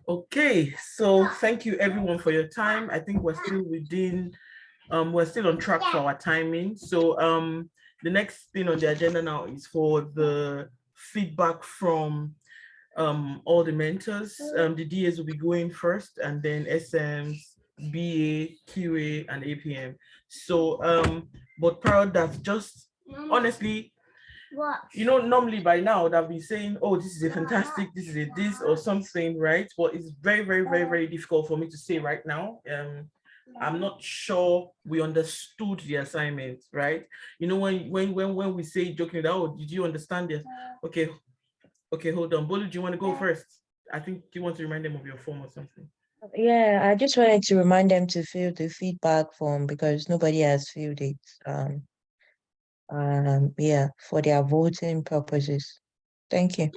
Okay, so thank you everyone for your time. I think we're still on track for our timing. So the next thing on the agenda now is for the feedback from all the mentors. The DAs will be going first, and then SMs, BA, QA, and APM. So but proud that just honestly, normally by now they'll be saying, oh, this is a fantastic, this is a this or something, right? But it's very, very, very, very difficult for me to say right now. I'm not sure we understood the assignment, right? When we say joking that, oh, did you understand this? Okay, okay, hold on. Bolu, do you want to go first? I think you want to remind them of your form or something. Yeah, I just wanted to remind them to fill the feedback form because nobody has filled it. Yeah, for their voting purposes. Thank you.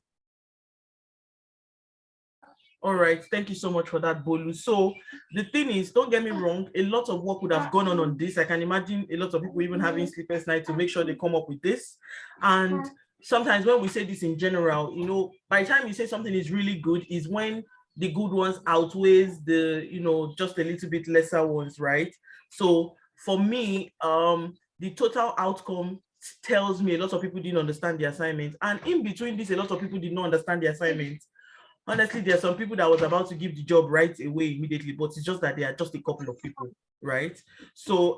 All right, thank you so much for that, Bolu. So the thing is, don't get me wrong, a lot of work would have gone on this. I can imagine a lot of people even having sleepless nights to make sure they come up with this. And sometimes when we say this in general, by the time you say something is really good, is when the good ones outweighs the, just a little bit lesser ones, right? So for me, the total outcome tells me a lot of people didn't understand the assignment. And in between this, a lot of people did not understand the assignment. Honestly, there are some people that was about to give the job right away immediately, but it's just that they are just a couple of people, right? So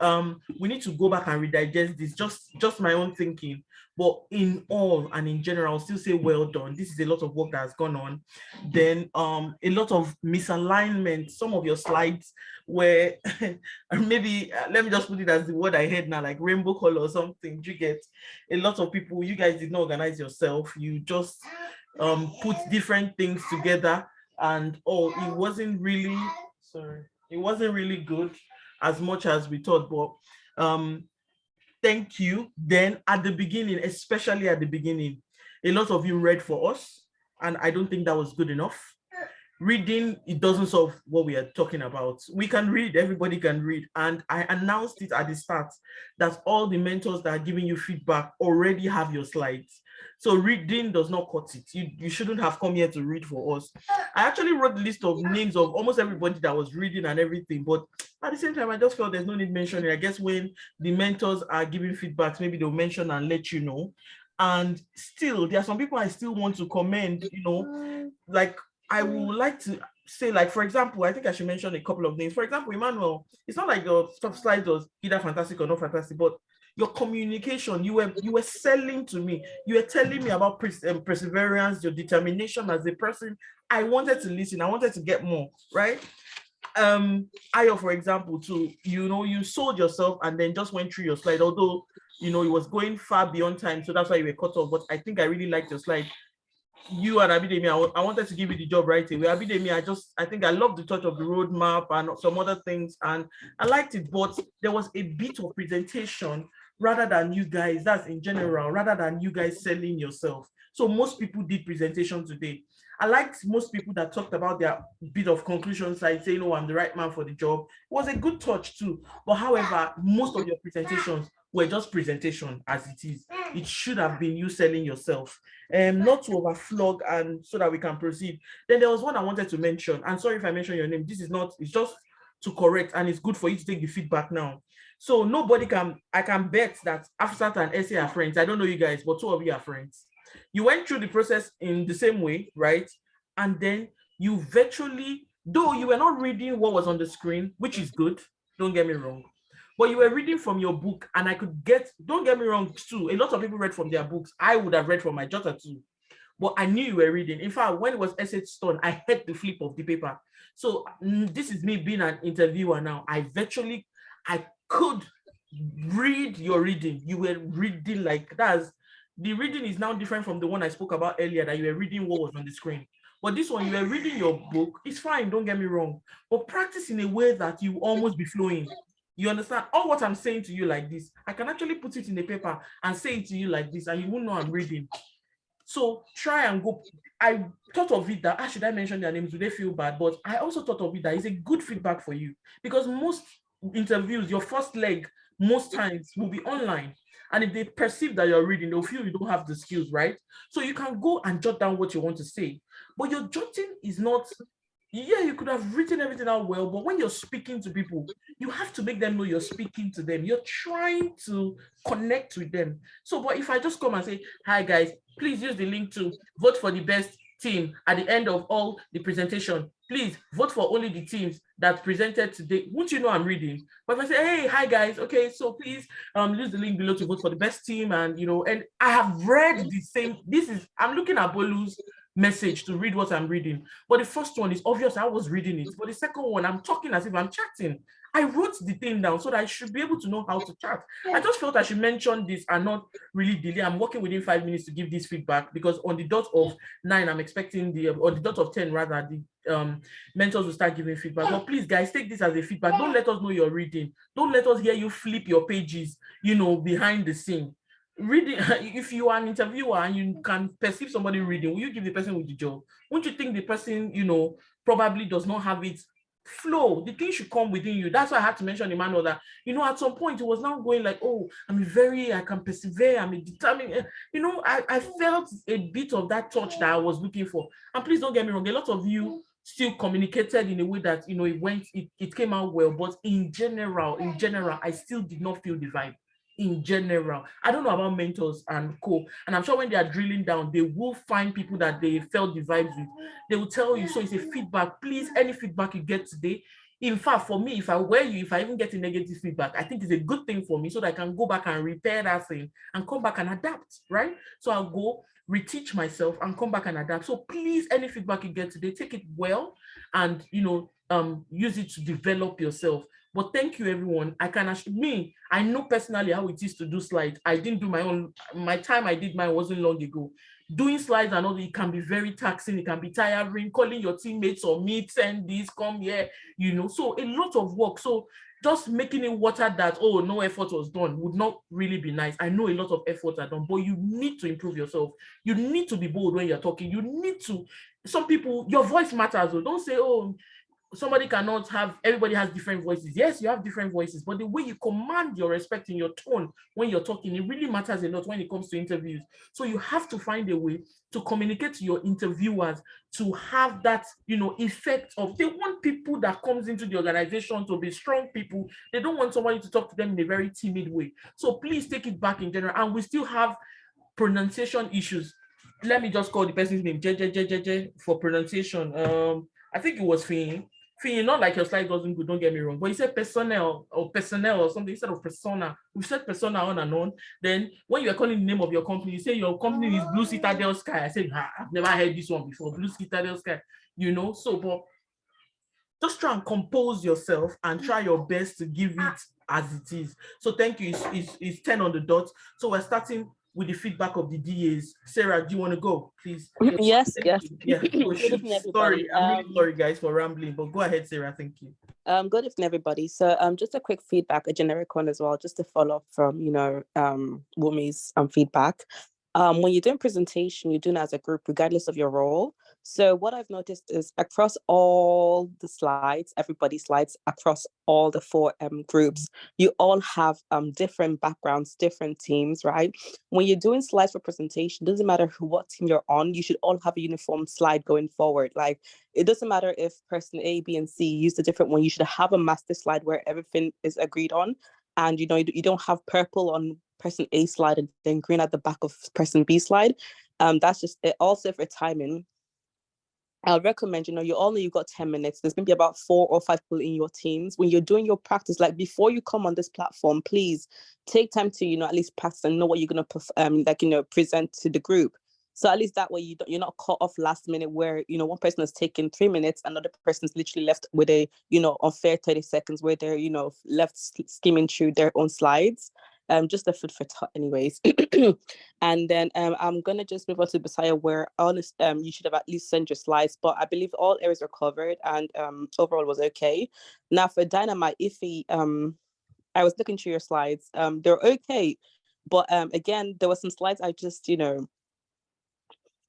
we need to go back and redigest this, just my own thinking. But in all and in general, I'll still say well done. This is a lot of work that has gone on. Then a lot of misalignment. Some of your slides where maybe let me just put it as the word I heard now, like rainbow color or something. You get a lot of people, you guys did not organize yourself. You just put different things together, and it wasn't really good as much as we thought. But thank you. Then at the beginning, especially at the beginning, a lot of you read for us, and I don't think that was good enough. Reading, it doesn't solve what we are talking about. We can read, everybody can read, and I announced it at the start that all the mentors that are giving you feedback already have your slides. So reading does not cut it. You shouldn't have come here to read for us. I actually wrote the list of names of almost everybody that was reading and everything, but at the same time, I just felt there's no need mentioning. I guess when the mentors are giving feedbacks, maybe they'll mention and let you know. And still, there are some people I still want to commend, like I would like to say, like, for example, I think I should mention a couple of names. For example, Emmanuel, it's not like your stuff slides was either fantastic or not fantastic, but your communication, you were selling to me. You were telling me about perseverance, your determination as a person. I wanted to listen. I wanted to get more, right? Ayo, for example, too, you sold yourself and then just went through your slide, although it was going far beyond time, so that's why you were cut off. But I think I really liked your slide. You and Abidemi, I wanted to give you the job right away. Abidemi, I think I love the touch of the roadmap and some other things, and I liked it, but there was a bit of presentation rather than you guys, that's in general, rather than you guys selling yourself. So most people did presentation today. I liked most people that talked about their bit of conclusion side, saying, oh, I'm the right man for the job. It was a good touch too. But however, most of your presentations were just presentation as it is. It should have been you selling yourself, not to overflog, and so that we can proceed. Then there was one I wanted to mention, and sorry if I mention your name. This is not, it's just to correct, and it's good for you to take the feedback now. So I can bet that Afsat and Essie are friends. I don't know you guys, but two of you are friends. You went through the process in the same way, right? And then you virtually, though you were not reading what was on the screen, which is good, don't get me wrong, but you were reading from your book, and I could get, don't get me wrong too, a lot of people read from their books. I would have read from my jotter too, but I knew you were reading. In fact, when it was essay stone, I heard the flip of the paper. So this is me being an interviewer now. I could read your reading. You were reading like that's, the reading is now different from the one I spoke about earlier, that you were reading what was on the screen. But this one, you were reading your book. It's fine, don't get me wrong. But practice in a way that you almost be flowing. You understand? All what I'm saying to you like this, I can actually put it in a paper and say it to you like this, and you won't know I'm reading. So try and go. I thought of it that, should I mention their names? Do they feel bad? But I also thought of it that it's a good feedback for you, because most interviews, your first leg, most times will be online. And if they perceive that you're reading, they'll feel you don't have the skills, right? So you can go and jot down what you want to say. But your jotting is not Yeah, you could have written everything out well, but when you're speaking to people, you have to make them know you're speaking to them. You're trying to connect with them. So, but if I just come and say, hi guys, please use the link to vote for the best team at the end of all the presentation. Please vote for only the teams that presented today. Won't you know I'm reading? But if I say, hey, hi guys, okay, so please use the link below to vote for the best team, and and I have read the same. I'm looking at Bolu's message to read what I'm reading. But the first one is obvious, I was reading it. But the second one, I'm talking as if I'm chatting. I wrote the thing down so that I should be able to know how to chat. I just felt I should mention this and not really delay. I'm working within 5 minutes to give this feedback, because on the dot of 9, I'm expecting on the dot of 10, rather, the mentors will start giving feedback. But please, guys, take this as a feedback. Don't let us know you're reading. Don't let us hear you flip your pages, behind the scene. Reading, if you are an interviewer and you can perceive somebody reading, will you give the person with the job? Won't you think the person probably does not have it flow? The thing should come within you. That's why I had to mention Emmanuel that at some point it was now going like, oh, I can persevere, I'm a determined, I felt a bit of that touch that I was looking for. And please don't get me wrong, a lot of you still communicated in a way that it came out well, but in general, I still did not feel the vibe. In general, I don't know about mentors and co, and I'm sure when they are drilling down, they will find people that they felt the vibes with. They will tell you. So it's a feedback. Please, any feedback you get today, in fact, for me, if I even get a negative feedback, I think it's a good thing for me, so that I can go back and repair that thing and come back and adapt, right? So I'll go reteach myself and come back and adapt. So please, any feedback you get today, take it well, and use it to develop yourself. But thank you, everyone. I know personally how it is to do slides. I didn't do my own. My time I did mine wasn't long ago. Doing slides and all, it can be very taxing. It can be tiring. Calling your teammates or meet, send this, come here. So a lot of work. So just making it water that, oh, no effort was done, would not really be nice. I know a lot of efforts are done, but you need to improve yourself. You need to be bold when you're talking. You need to. Some people, your voice matters. Don't say, oh, everybody has different voices. Yes, you have different voices, but the way you command your respect in your tone when you're talking, it really matters a lot when it comes to interviews. So you have to find a way to communicate to your interviewers, to have that effect of, they want people that comes into the organization to be strong people. They don't want somebody to talk to them in a very timid way. So please take it back in general. And we still have pronunciation issues. Let me just call the person's name, J for pronunciation. I think it was Finn. Not like your slide wasn't good, don't get me wrong, but he said personnel or something instead of persona. We said persona on and on. Then when you're calling the name of your company, you say your company is Blue Citadel Sky. I said, I've never heard this one before, Blue Citadel Sky. So, but just try and compose yourself and try your best to give it as it is. So thank you. It's 10 on the dot. So we're starting with the feedback of the DAs. Sarah, do you want to go, please? Yes, yes. Yeah. Good evening, everybody. Sorry, I'm really sorry, guys, for rambling, but go ahead, Sarah. Thank you. Good evening, everybody. So, just a quick feedback, a generic one as well, just to follow up from Wumi's feedback. When you're doing presentation, you're doing it as a group, regardless of your role. So what I've noticed is across all the slides, everybody's slides, across all the 4 groups, you all have different backgrounds, different teams, right? When you're doing slides for presentation, doesn't matter what team you're on, you should all have a uniform slide going forward. Like, it doesn't matter if person A, B, and C use a different one. You should have a master slide where everything is agreed on. And, you don't have purple on person A slide and then green at the back of person B slide. That's just it. Also for timing, I'll recommend, you all know you've got 10 minutes. There's maybe about 4 or 5 people in your teams. When you're doing your practice, like before you come on this platform, please take time to, at least practice and know what you're going to present to the group. So at least that way you're not caught off last minute where, one person has taken 3 minutes, another person's literally left with a, unfair 30 seconds where they're, left skimming through their own slides. Just a food for thought anyways. And then I'm going to just move on to Bisaya where honest, you should have at least sent your slides, but I believe all areas are covered and overall was okay. Now for Dynamite, Iffy, I was looking through your slides. They're okay. But again, there were some slides I just,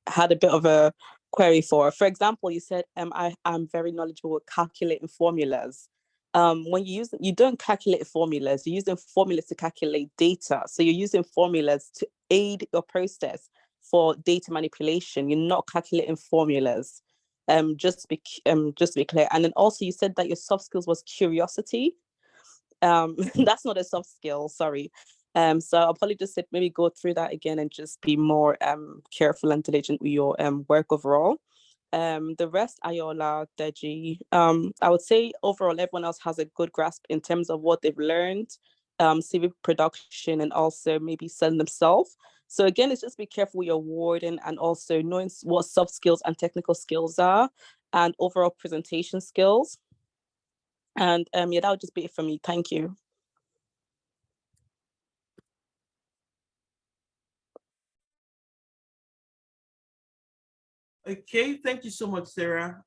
had a bit of a query for. For example, you said, I'm very knowledgeable with calculating formulas. When you don't calculate formulas, you're using formulas to calculate data. So you're using formulas to aid your process for data manipulation. You're not calculating formulas. Just to be clear. And then also you said that your soft skills was curiosity. That's not a soft skill, sorry. So I'll probably just maybe go through that again and just be more careful and diligent with your work overall. The rest, Ayola, Deji, I would say overall everyone else has a good grasp in terms of what they've learned, CV production, and also maybe selling themselves. So again, it's just be careful with your wording and also knowing what soft skills and technical skills are, and overall presentation skills. And yeah, that would just be it for me. Thank you. Okay, thank you so much, Sarah.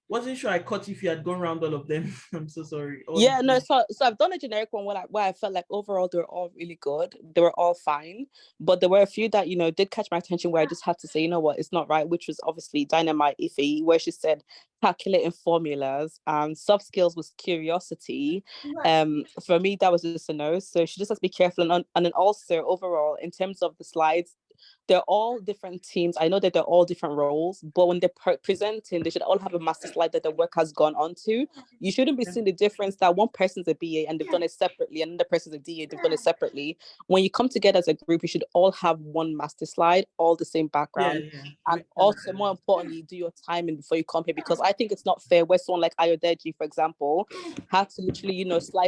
Wasn't sure I caught if you had gone around all of them. I'm so sorry. Yeah, no, so I've done a generic one where I felt like overall they were all really good. They were all fine. But there were a few that, did catch my attention where I just had to say, you know what, it's not right, which was obviously Dynamite Ife, where she said calculating formulas. Soft skills was curiosity. For me, that was just a no. So she just has to be careful. And then also overall, in terms of the slides, they're all different teams. I know that they're all different roles, but when they're presenting, they should all have a master slide that the work has gone on to. You shouldn't be seeing the difference that one person's a BA and they've done it separately, and another person's a DA, they've done it separately. When you come together as a group, you should all have one master slide, all the same background. And also, more importantly, do your timing before you come here, because I think it's not fair where someone like Ayodeji, for example, had to literally,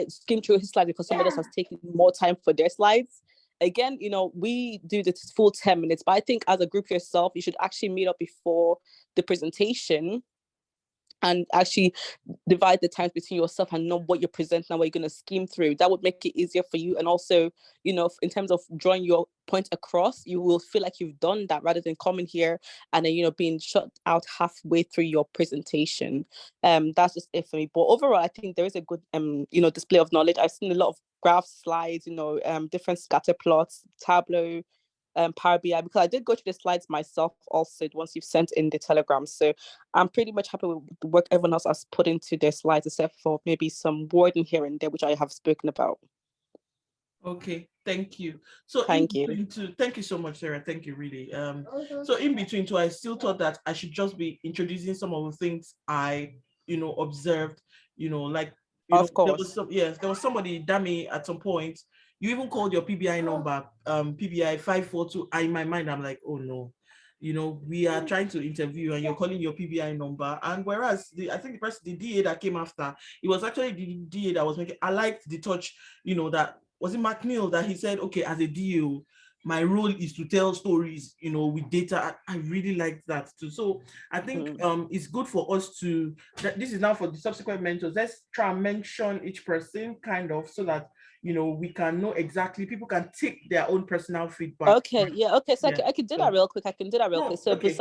skim through his slides because somebody else has taken more time for their slides. Again, we do the full 10 minutes, but I think as a group yourself, you should actually meet up before the presentation and actually divide the time between yourself and know what you're presenting and what you're going to skim through. That would make it easier for you. And also, in terms of drawing your point across, you will feel like you've done that rather than coming here and then, being shut out halfway through your presentation. That's just it for me. But overall, I think there is a good, display of knowledge. I've seen a lot of graphs, slides, different scatter plots, Tableau, Power BI, because I did go through the slides myself also once you've sent in the Telegram. So I'm pretty much happy with the work everyone else has put into their slides, except for maybe some wording here and there, which I have spoken about. Okay, thank you. So thank you so much, Sarah. Thank you, really. So in between two, I still thought that I should just be introducing some of the things I, observed, of course. There was somebody, Dami, at some point. You even called your PBI number, PBI 542. In my mind, I'm like, oh no, we are trying to interview and you're calling your PBI number. And whereas I think the DA that came after, it was actually the DA that was making, I liked the touch, that was it McNeil that he said, okay, as a DA, my role is to tell stories, with data. I really liked that too. So I think it's good for us to, this is now for the subsequent mentors. Let's try and mention each person kind of so that, we can know exactly, people can take their own personal feedback. Okay, yeah, okay. So I can do that real quick. So okay.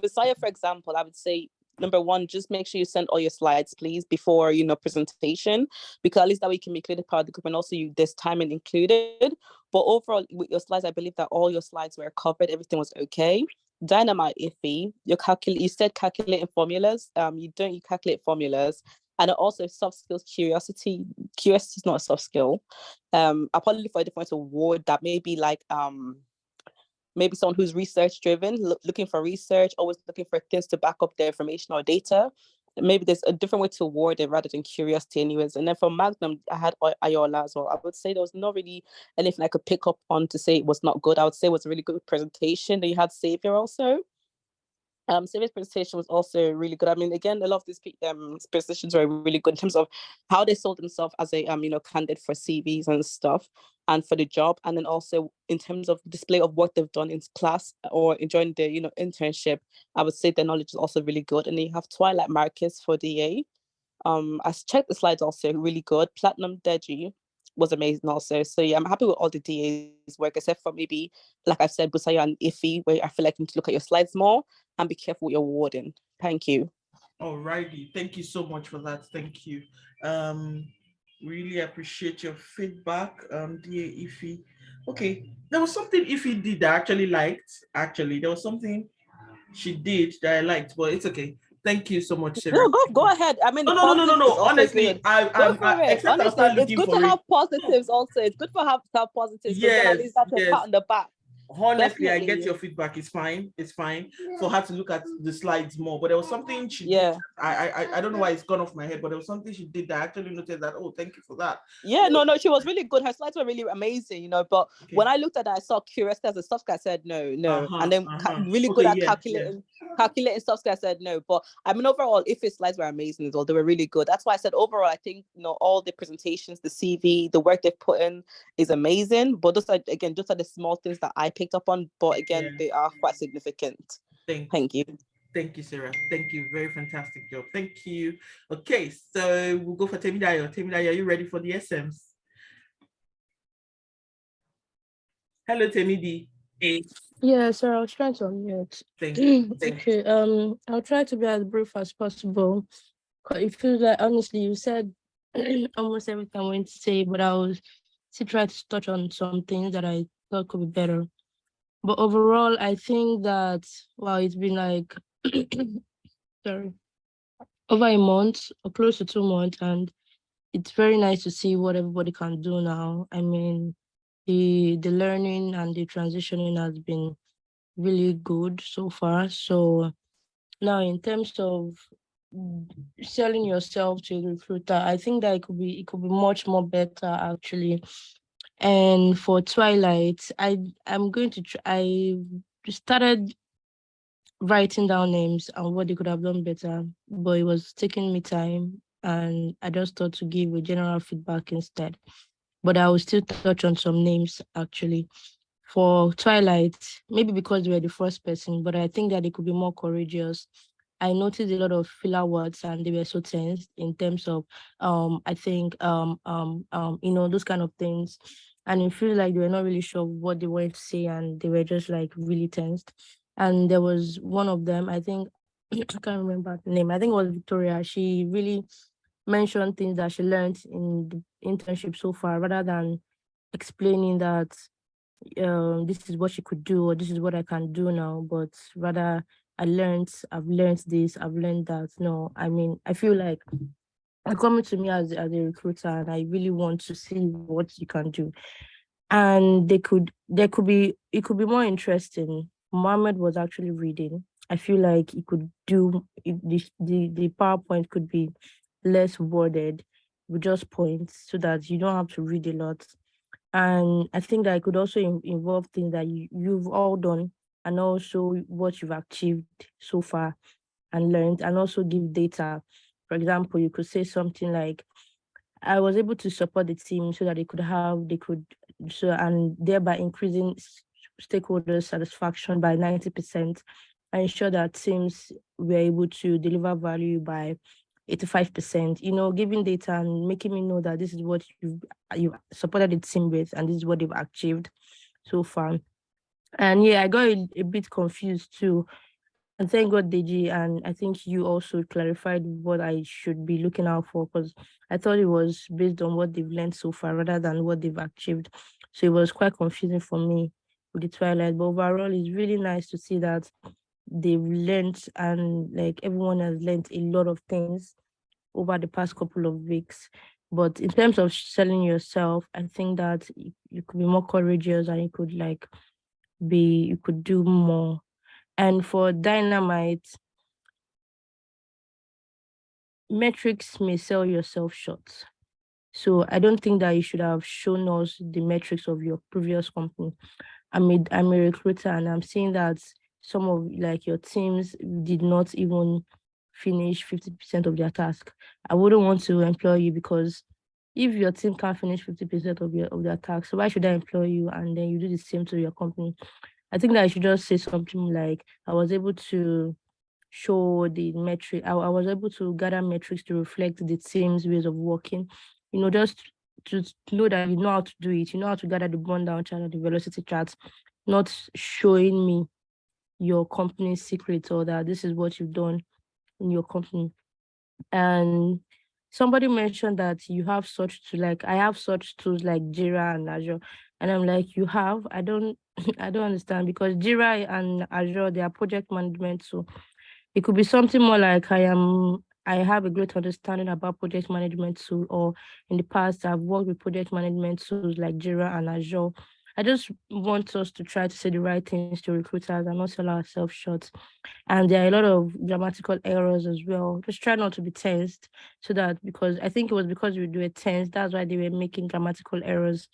Busayo, for example, I would say, number one, just make sure you send all your slides, please, before, presentation, because at least that way you can be included part of the group, and also there's timing included. But overall, with your slides, I believe that all your slides were covered. Everything was okay. Dynamite Ife, you said calculating formulas. You calculate formulas. And also soft skills, curiosity. Curiosity is not a soft skill. I'll probably look for a different word that maybe like maybe someone who's research driven, looking for research, always looking for things to back up their information or data. Maybe there's a different way to word it rather than curiosity anyways. And then for Magnum, I had Ayola as well. I would say there was not really anything I could pick up on to say it was not good. I would say it was a really good presentation. Then you had Xavier also. Xavier's presentation was also really good. I mean, again, a lot of these presentations were really good in terms of how they sold themselves as a candidate for CVs and stuff and for the job, and then also in terms of display of what they've done in class or enjoying their internship. I would say their knowledge is also really good. And then you have Twilight Marcus for DA. I checked the slides, also really good. Platinum Deji was amazing also. So yeah, I'm happy with all the DA's work, except for maybe, like I've said, Busayo and Ife, where I feel like you need to look at your slides more and be careful with your wording. Thank you. Alrighty, thank you so much for that. Thank you. Really appreciate your feedback, DA Ife. Okay, there was something Ife did that I actually liked. Actually, there was something she did that I liked, but it's okay. Thank you so much, Sarah. No, go ahead. I mean, no. Honestly, Honestly, it's good to have positives also. It's good to have positives. Yes, at least that's a pat on the back. Honestly, I get Definitely. your feedback. It's fine. It's fine for her to look at the slides more. But there was something she did. Yeah. I don't know why it's gone off my head, but there was something she did that I actually noticed that. Oh, thank you for that. Yeah, no, she was really good. Her slides were really amazing, you know. But Okay. when I looked at that, I saw curiosity as a soft skill. I said no. And then really good Okay, at calculating soft skill. I said no. But I mean, overall, if his slides were amazing as well, they were really good. That's why I said overall, I think all the presentations, the CV, the work they've put in is amazing. But those are the small things that I picked up on. But again, they are quite significant. Thank you. Thank you, Sarah. Thank you. Very fantastic job. Thank you. Okay, so we'll go for Temidayo. Temidayo, are you ready for the SMs? Hello, Temidi. Yeah, so I was trying to unmute. Thank you. Okay, I'll try to be as brief as possible. 'Cause it feels like, honestly, you said almost everything I wanted to say, but I was still trying to touch on some things that I thought could be better. But overall, I think that, wow, it's been like, sorry, over a month or close to 2 months, and it's very nice to see what everybody can do now. I mean, the learning and the transitioning has been really good so far. So now, in terms of selling yourself to a recruiter, I think that it could be much more better actually. And for Twilight, I'm going to I started writing down names and what they could have done better, but it was taking me time, and I just thought to give a general feedback instead. But I will still touch on some names actually. For Twilight, maybe because we were the first person, but I think that they could be more courageous. I noticed a lot of filler words and they were so tense in terms of I think those kind of things. And it feels like they were not really sure what they wanted to say and they were just like really tensed. And there was one of them, I think I can't remember the name. I think it was Victoria. She really mentioned things that she learned in the internship so far rather than explaining that this is what she could do or this is what I can do now, but rather I've learned this, I've learned that. No, I mean, I feel like you're coming to me as a recruiter and I really want to see what you can do. And it could be more interesting. Mohammed was actually reading. I feel like he could do the PowerPoint could be less worded with just points so that you don't have to read a lot. And I think that it could also involve things that you've all done and also what you've achieved so far and learned, and also give data. For example, you could say something like, I was able to support the team so that and thereby increasing stakeholder satisfaction by 90% and ensure that teams were able to deliver value by 85%, giving data and making me know that this is what you've supported the team with and this is what they've achieved so far. And yeah, I got a bit confused too. And thank God, Deji, and I think you also clarified what I should be looking out for, because I thought it was based on what they've learned so far rather than what they've achieved. So it was quite confusing for me with the Twilight. But overall, it's really nice to see that they've learned and like everyone has learned a lot of things over the past couple of weeks. But in terms of selling yourself, I think that you could be more courageous and you could do more. And for Dynamite, metrics may sell yourself short. So I don't think that you should have shown us the metrics of your previous company. I'm a recruiter and I'm seeing that some of like your teams did not even finish 50% of their task. I wouldn't want to employ you because if your team can't finish 50% of their task, so why should I employ you and then you do the same to your company? I think that I should just say something like, I was able to show the metric. I was able to gather metrics to reflect the team's ways of working, just to know that you know how to do it, you know how to gather the burn down chart or the velocity charts, not showing me your company's secrets or that this is what you've done in your company. And somebody mentioned that you have I have such tools like Jira and Azure. And I'm like, you have? I don't I don't understand, because Jira and Azure, they are project management. So it could be something more like I have a great understanding about project management tool, or in the past I've worked with project management tools like Jira and Azure. I just want us to try to say the right things to recruiters and not sell ourselves short. And there are a lot of grammatical errors as well. Just try not to be tensed, so that, because I think it was because we were tense, that's why they were making grammatical errors.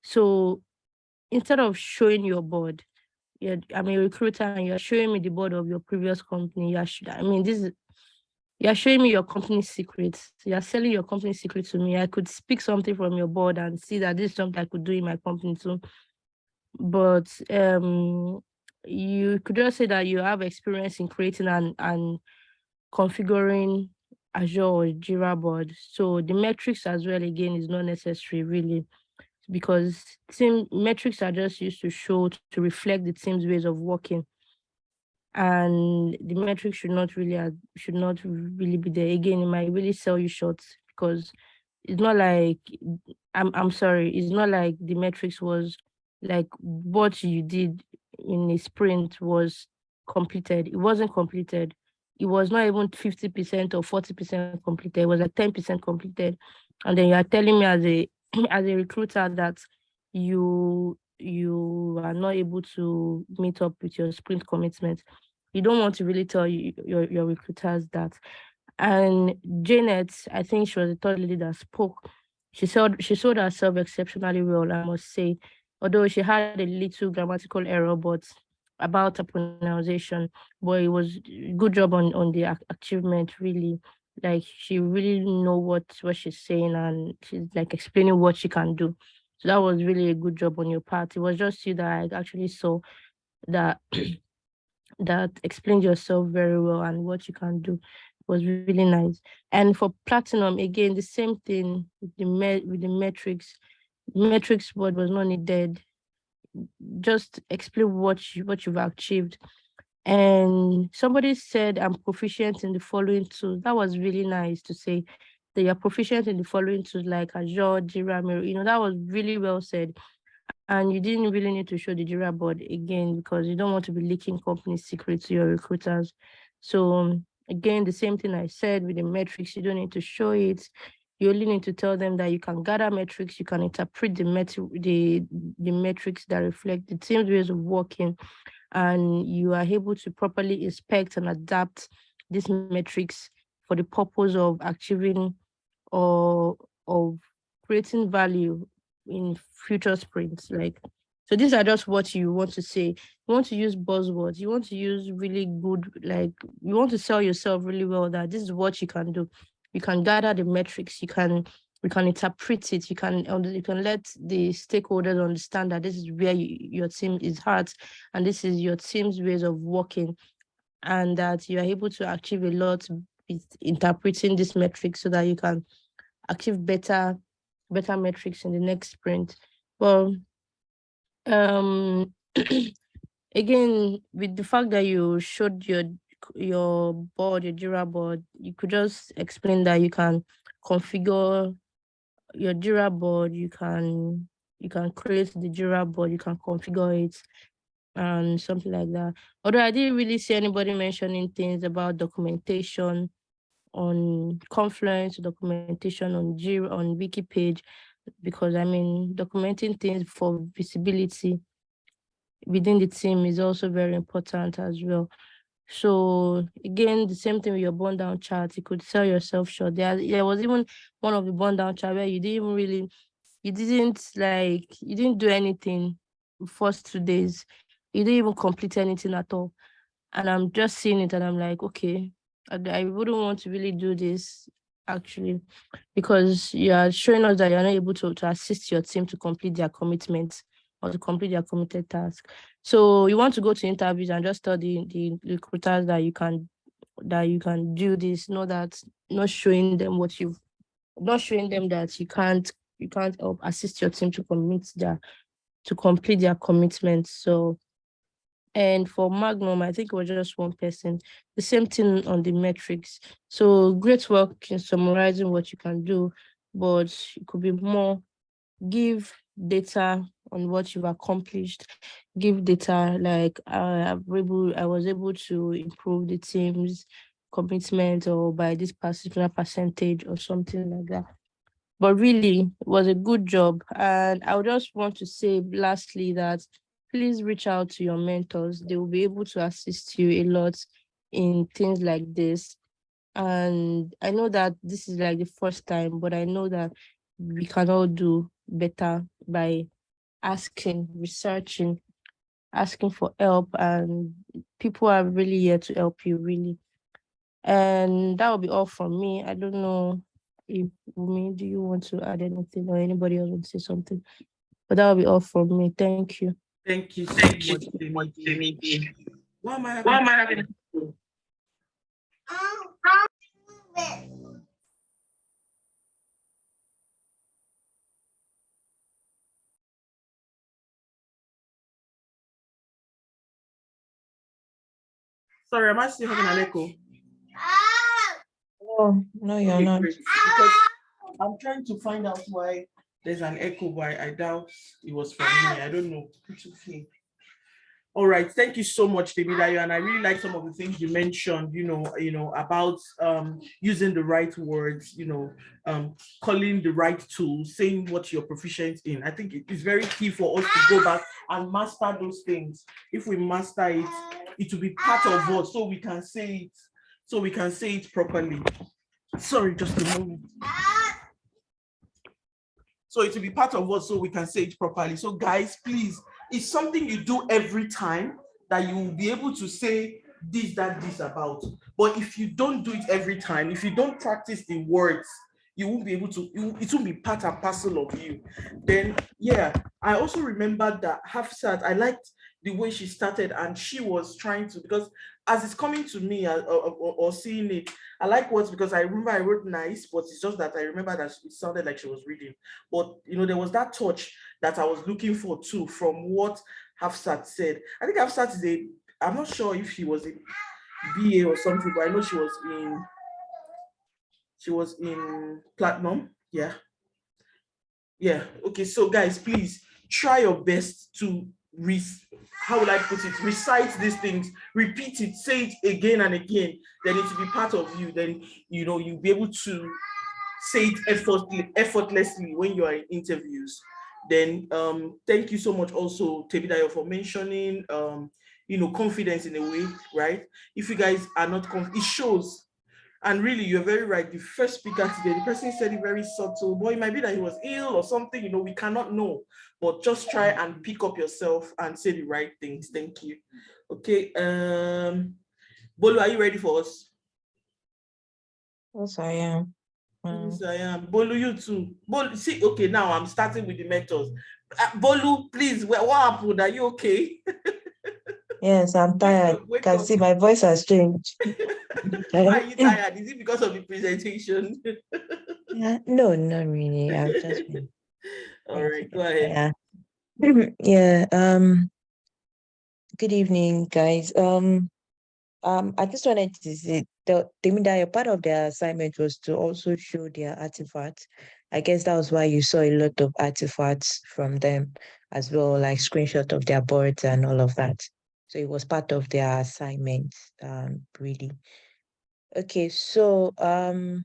So instead of showing your board, I'm a recruiter and you're showing me the board of your previous company. You're showing me your company's secrets. You're selling your company's secret to me. I could speak something from your board and see that this is something I could do in my company too. But you could just say that you have experience in creating and configuring Azure or Jira board. So the metrics as well, again, is not necessary really, because team metrics are just used to show, to reflect the team's ways of working. And the metrics should not really be there. Again, it might really sell you short, because it's not like, I'm sorry, it's not like the metrics was like what you did in a sprint was completed. It wasn't completed. It was not even 50% or 40% completed. It was like 10% completed. And then you are telling me as a as a recruiter that you are not able to meet up with your sprint commitment. You don't want to really tell your recruiters that. And Janet, I think she was the third lady that spoke. She sold herself exceptionally well, I must say. Although she had a little grammatical error, but about her pronunciation, but it was good job on the achievement, really. Like, she really know what she's saying, and she's like explaining what she can do. So that was really a good job on your part. It was just you that I actually saw that that explained yourself very well and what you can do. Was really nice. And for platinum, again, the same thing with the metrics. Metrics board was not needed. Just explain what you've achieved. And somebody said, I'm proficient in the following tools. That was really nice to say that you're proficient in the following tools like Azure, Jira, Miro. That was really well said. And you didn't really need to show the Jira board again, because you don't want to be leaking company secrets to your recruiters. So again, the same thing I said with the metrics, you don't need to show it. You only need to tell them that you can gather metrics, you can interpret the metrics that reflect the team's ways of working, and you are able to properly inspect and adapt these metrics for the purpose of achieving or of creating value in future sprints. So these are just what you want to say. You want to use buzzwords. You want to use really good, you want to sell yourself really well, that this is what you can do. You can gather the metrics. You can interpret it. You can let the stakeholders understand that this is where your team is at, and this is your team's ways of working, and that you are able to achieve a lot with interpreting this metrics, so that you can achieve better metrics in the next sprint. Well, again, with the fact that you showed your board, your Jira board, you could just explain that you can configure your Jira board, you can create the Jira board, you can configure it, and something like that. Although I didn't really see anybody mentioning things about documentation on Confluence, documentation on Jira, on Wiki page, because documenting things for visibility within the team is also very important as well. So again, the same thing with your burn down chart, you could sell yourself short. There was even one of the burn down chart where you didn't do anything first 2 days. You didn't even complete anything at all. And I'm just seeing it and I'm like, okay, I wouldn't want to really do this actually, because you are showing us that you're not able to assist your team to complete their commitments or to complete their committed task. So you want to go to interviews and just tell the recruiters that you can do this, not showing them that you can't help assist your team to complete their commitments. So, and for Magnum, I think it was just one person. The same thing on the metrics. So great work in summarizing what you can do, but it could be more. Give data on what you've accomplished. Give data like I was able to improve the team's commitment or by this particular percentage or something like that. But really, it was a good job. And I would just want to say lastly that please reach out to your mentors. They will be able to assist you a lot in things like this. And I know that this is like the first time, but I know that we can all do better by asking, researching, asking for help, and people are really here to help you, really. And that will be all from me. I don't know if Wumi, do you want to add anything or anybody else want to say something? But that will be all from me. Thank you. Thank you so much, Temide. Why am I having? Sorry, am I still having an echo? No, you're Okay, not. great. Because I'm trying to find out why there's an echo, but I doubt it was from me. I don't know. It's okay. All right, thank you so much, Temidayo. And I really like some of the things you mentioned, about using the right words, calling the right tools, saying what you're proficient in. I think it is very key for us to go back and master those things. If we master it, it will be part of us so we can say it properly. Sorry, just a moment. So it will be part of us so we can say it properly. So guys, please, it's something you do every time that you will be able to say this, that, this about. But if you don't do it every time, if you don't practice the words, you won't be able to, it won't be part and parcel of you. Then, yeah, I also remember that Hafsat, I liked the way she started and she was trying to, because as it's coming to me or seeing it, I like words because I remember I wrote nice, but it's just that I remember that it sounded like she was reading. But there was that touch that I was looking for too from what Hafsat said. I think Hafsat is I'm not sure if she was a BA or something, but I know she was in Platinum. Yeah. Yeah. Okay. So guys, please try your best to how will I put it? Recite these things, repeat it, say it again and again. Then it will be part of you. Then you'll be able to say it effortlessly when you are in interviews. Then thank you so much also, Temidayo, for mentioning confidence in a way, right? If you guys are not confident, it shows. And really, you're very right. The first speaker today, the person said it very subtle, but it might be that he was ill or something, we cannot know. But just try and pick up yourself and say the right things. Thank you. Okay. Bolu, are you ready for us? Yes, I am. Yes, I am. Bolu, you too. Bolu, see, okay, now I'm starting with the mentors. Bolu, please, what happened? Are you okay? Yes, I'm tired. Wake Can up. see my voice has changed. Why are you tired? Is it because of the presentation? Yeah, no, not really. I've just been. All right, go ahead. Yeah. Yeah. Good evening, guys. I just wanted to say Temida, part of their assignment was to also show their artifacts. I guess that was why you saw a lot of artifacts from them as well, like screenshot of their boards and all of that. So it was part of their assignment, really. Okay, so I'll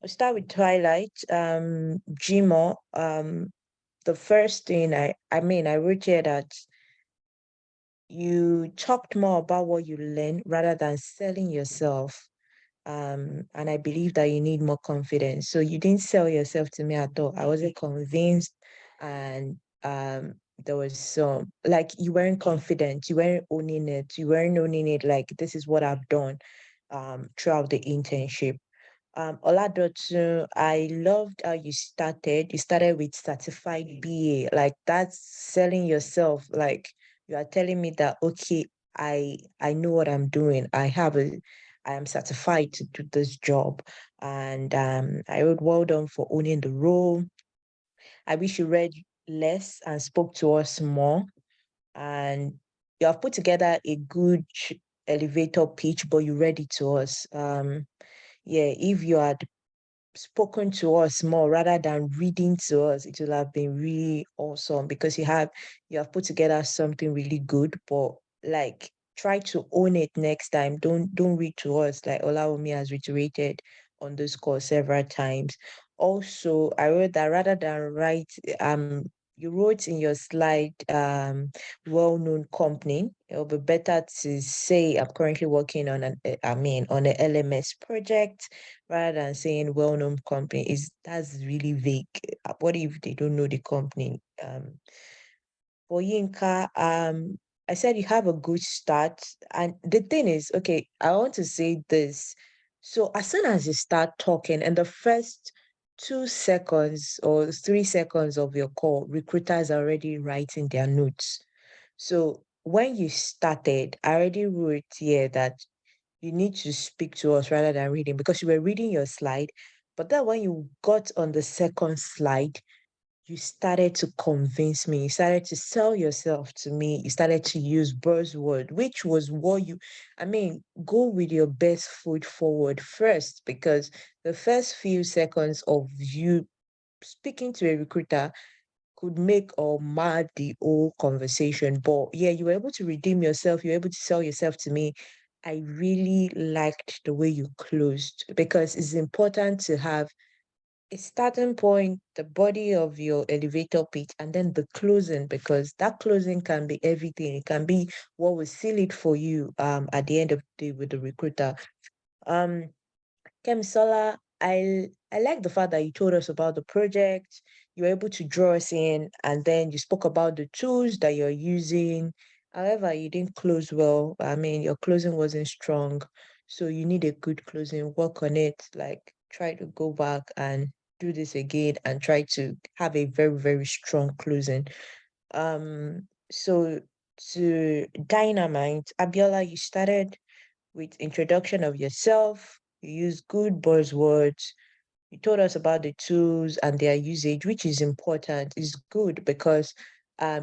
start with Twilight. Gmo, the first thing I wrote here that you talked more about what you learn rather than selling yourself. And I believe that you need more confidence. So you didn't sell yourself to me at all. I wasn't convinced, and there was some, like, you weren't confident, you weren't owning it like this is what I've done throughout the internship. Oladotu, I loved how you started. You started with certified BA, like that's selling yourself. Like you are telling me that, okay, I know what I'm doing. I am certified to do this job. And I wrote, well done for owning the role. I wish you read less and spoke to us more. And you have put together a good elevator pitch, but you read it to us. If you had spoken to us more rather than reading to us, it would have been really awesome because you have put together something really good, but like try to own it next time. Don't read to us like Olawumi has reiterated on this call several times. Also, I wrote that rather than write, you wrote in your slide, well-known company. It'll be better to say I'm currently working on on an LMS project rather than saying well-known company. That's really vague. What if they don't know the company? For Yinka, I said you have a good start. And the thing is, okay, I want to say this. So as soon as you start talking, and the first 2 seconds or 3 seconds of your call, recruiters are already writing their notes. So when you started, I already wrote here that you need to speak to us rather than reading, because you were reading your slide. But then when you got on the second slide, you started to convince me, you started to sell yourself to me, you started to use buzzword, which was what go with your best foot forward first, because the first few seconds of you speaking to a recruiter could make or mar the whole conversation. But yeah, you were able to redeem yourself, you were able to sell yourself to me. I really liked the way you closed, because it's important to have a starting point, the body of your elevator pitch, and then the closing, because that closing can be everything. It can be what will seal it for you at the end of the day with the recruiter. Um Kemisola, I like the fact that you told us about the project, you were able to draw us in, and then you spoke about the tools that you're using. However, you didn't close well. Your closing wasn't strong. So you need a good closing. Work on it. Like, try to go back and do this again and try to have a very, very strong closing. So to Dynamite, Abiola, you started with introduction of yourself. You use good buzzwords. You told us about the tools and their usage, which is important. Is good because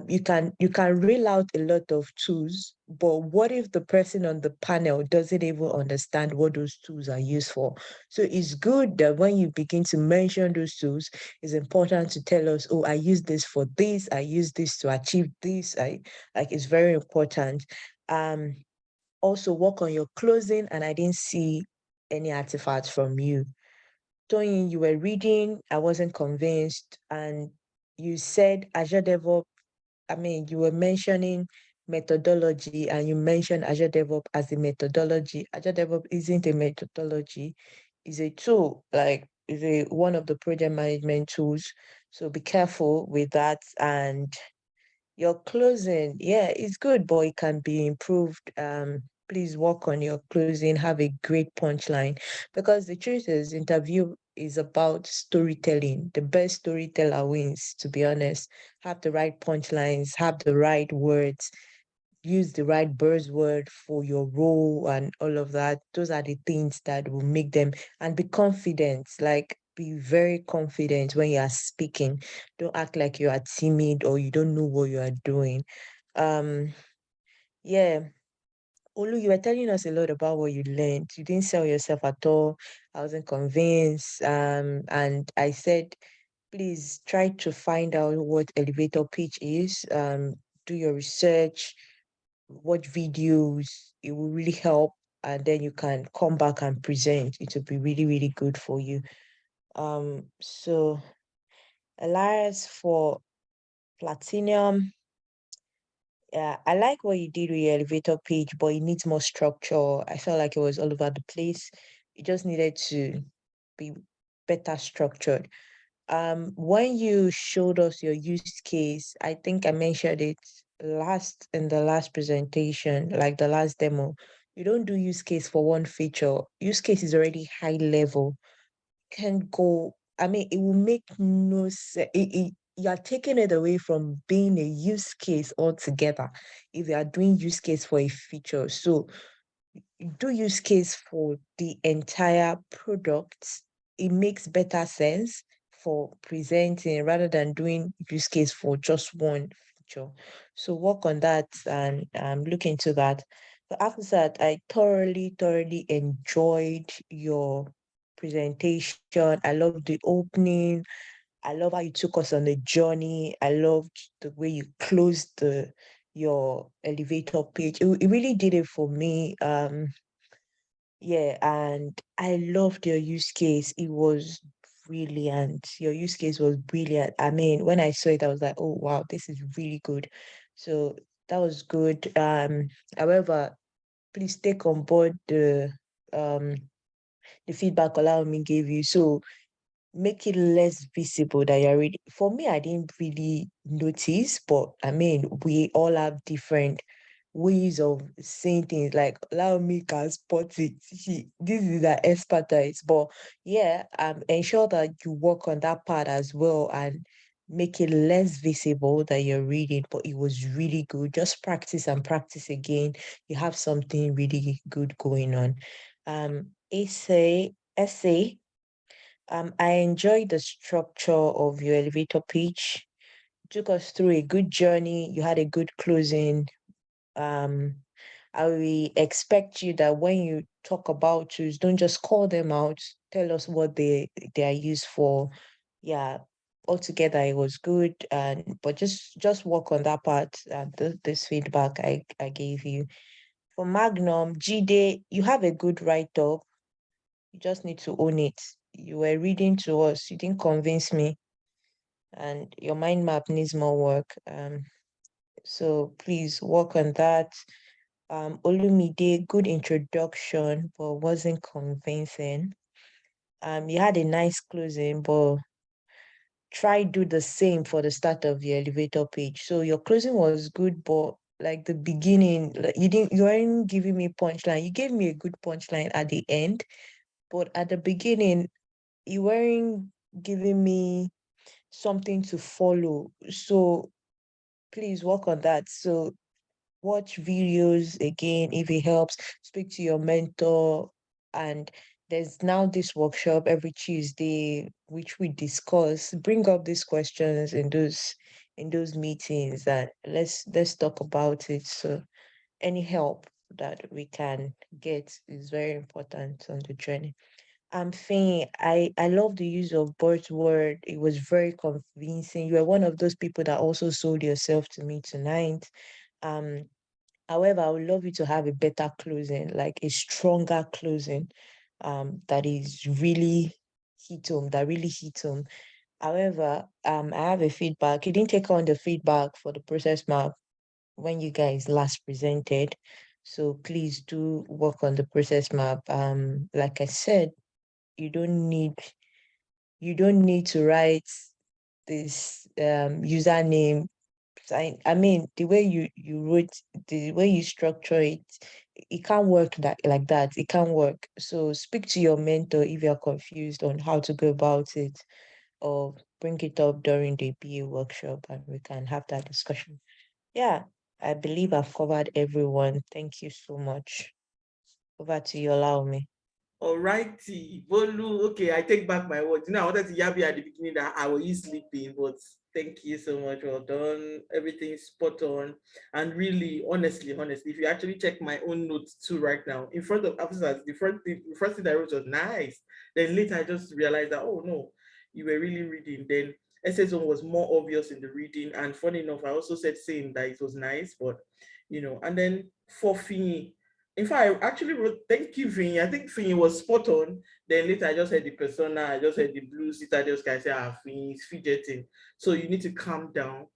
you can reel out a lot of tools, but what if the person on the panel doesn't even understand what those tools are used for? So it's good that when you begin to mention those tools, it's important to tell us, oh, I use this for this, I use this to achieve this. It's very important. Um, Also work on your closing, and I didn't see any artifacts from you. Tony, you were reading, I wasn't convinced, and you said Azure DevOps. You were mentioning methodology, and you mentioned Azure DevOps as a methodology. Azure DevOps isn't a methodology, it's a tool, like it's one of the project management tools. So be careful with that. And your closing, yeah, it's good, but it can be improved. Please work on your closing, have a great punchline. Because the truth is, interview is about storytelling. The best storyteller wins, to be honest. Have the right punchlines, have the right words, use the right buzzword for your role and all of that. Those are the things that will make them, and be confident. Like, be very confident when you are speaking. Don't act like you are timid or you don't know what you are doing. Um, yeah. Olu, you were telling us a lot about what you learned. You didn't sell yourself at all. I wasn't convinced. And I said, please try to find out what elevator pitch is. Do your research, watch videos. It will really help. And then you can come back and present. It will be really, really good for you. So Elias, for Platinum, yeah, I like what you did with your elevator page, but it needs more structure. I felt like it was all over the place. It just needed to be better structured. When you showed us your use case, I think I mentioned it last in the last presentation, like the last demo. You don't do use case for one feature. Use case is already high level. Can go. It will make no sense. You are taking it away from being a use case altogether if you are doing use case for a feature. So do use case for the entire product. It makes better sense for presenting rather than doing use case for just one feature. So work on that and look into that. But after that, I thoroughly, thoroughly enjoyed your presentation. I love the opening. I love how you took us on the journey. I loved the way you closed your elevator page. It really did it for me. Yeah, and I loved your use case. It was brilliant. Your use case was brilliant. I mean, when I saw it, I was like, oh wow, this is really good. So that was good. However, please take on board the feedback Olawumi gave you. So make it less visible that you're reading. For me, I didn't really notice, but I mean, we all have different ways of saying things. Like Olawumi can spot it. This is the expertise. But yeah, ensure that you work on that part as well and make it less visible that you're reading, but it was really good. Just practice and practice again. You have something really good going on. Essay, I enjoyed the structure of your elevator pitch. Took us through a good journey. You had a good closing. Um, I will expect you that when you talk about tools, don't just call them out. Tell us what they are used for. Yeah, altogether it was good. And but just work on that part. This feedback I gave you. For Magnum, Jide, you have a good write-up. You just need to own it. You were reading to us. You didn't convince me, and your mind map needs more work. So please work on that. Olumide, good introduction, but wasn't convincing. You had a nice closing, but try do the same for the start of your elevator page. So your closing was good, but like the beginning, like you weren't giving me punchline. You gave me a good punchline at the end, but at the beginning, you weren't giving me something to follow. So please work on that. So watch videos again if it helps, speak to your mentor. And there's now this workshop every Tuesday, which we discuss, bring up these questions in those meetings, and let's talk about it. So any help that we can get is very important on the journey. I'm saying I love the use of buzzword. It was very convincing. You are one of those people that also sold yourself to me tonight. Um, However, I would love you to have a better closing, like a stronger closing, that is really that really hit home. However, I have a feedback. You didn't take on the feedback for the process map when you guys last presented. So please do work on the process map. Like I said, you don't need to write this username. I mean, the way you wrote, the way you structure it, it can't work like that. It can't work. So speak to your mentor if you're confused on how to go about it, or bring it up during the BA workshop and we can have that discussion. Yeah, I believe I've covered everyone. Thank you so much. Over to you, allow me. All righty, Bolu. Okay, I take back my words. You know, I wanted to yab you at the beginning that I was sleeping, but thank you so much. Well done. Everything's spot on. And really, honestly, if you actually check my own notes too right now, in front of officers, the first thing I wrote was nice. Then later I just realized that, oh no, you were really reading. Then SS1 was more obvious in the reading. And funny enough, I also said saying that it was nice, but and then for Fini, in fact, I actually wrote, thank you, Fini. I think Fini was spot on. Then later I just had the persona, I just had the blue citadels guy say, Fini's fidgeting. So you need to calm down.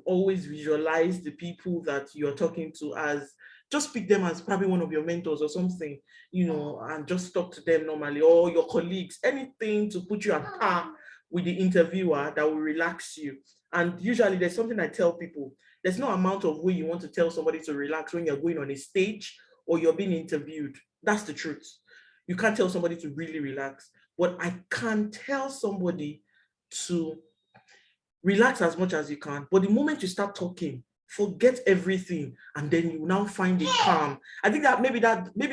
Always visualize the people that you're talking to as, just pick them as probably one of your mentors or something, and just talk to them normally, or your colleagues, anything to put you at par with the interviewer that will relax you. And usually there's something I tell people, there's no amount of way you want to tell somebody to relax when you're going on a stage or you're being interviewed. That's the truth. You can't tell somebody to really relax, but I can tell somebody to relax as much as you can. But the moment you start talking, forget everything, and then you now find it calm. I think that maybe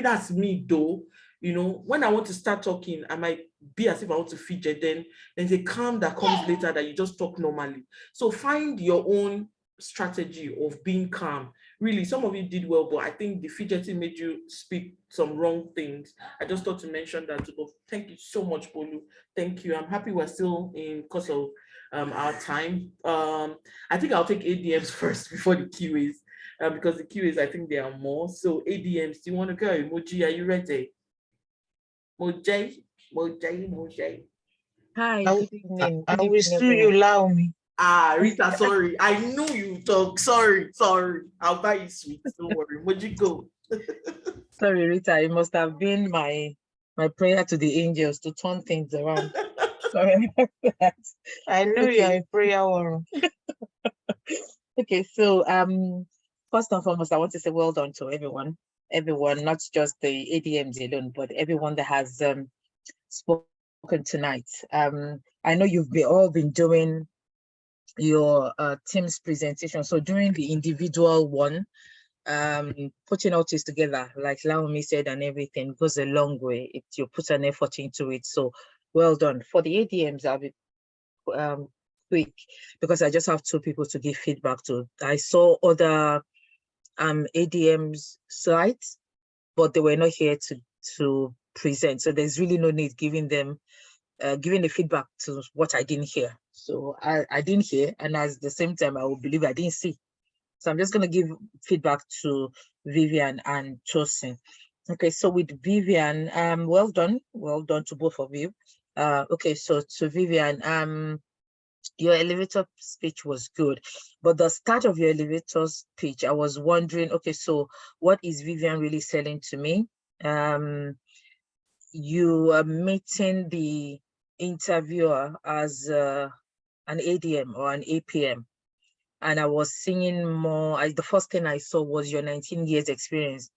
that's me though. When I want to start talking, I might be as if I want to fidget. Then there's a calm that comes later that you just talk normally. So find your own strategy of being calm. Really, some of you did well, but I think the fidgeting made you speak some wrong things. I just thought to mention that. But thank you so much, Bolu. Thank you. I'm happy we're still in course of our time. I think I'll take ADMs first before the QAs, because the QAs, I think there are more. So ADMs, do you want to go? Moji, are you ready? Mojay. Hi, I, good evening. I Good will evening, sue you, everyone. allow me. Rita, sorry. I knew you talk. Sorry. I'll buy you sweets. Don't worry. Moji, go. Sorry, Rita, it must have been my prayer to the angels to turn things around. Sorry about that. I know you're Okay. a prayer warrior. Okay, so first and foremost, I want to say well done to everyone, not just the ADMs alone, but everyone that has spoken tonight. I know you've all been doing your team's presentation. So during the individual one, putting all this together, like Laomi said, and everything goes a long way if you put an effort into it. So well done. For the ADMs, I'll be quick because I just have 2 people to give feedback to. I saw other ADMs slides, but they were not here to present. So there's really no need giving them giving the feedback to what I didn't hear. So I didn't hear, and at the same time, I will believe I didn't see. So I'm just going to give feedback to Vivian and Chosin. Okay, so with Vivian, well done to both of you. Okay, so to Vivian, your elevator speech was good, but the start of your elevator speech, I was wondering, okay, so what is Vivian really selling to me? You are meeting the interviewer as an ADM or an APM. And I was seeing more, the first thing I saw was your 19 years experience,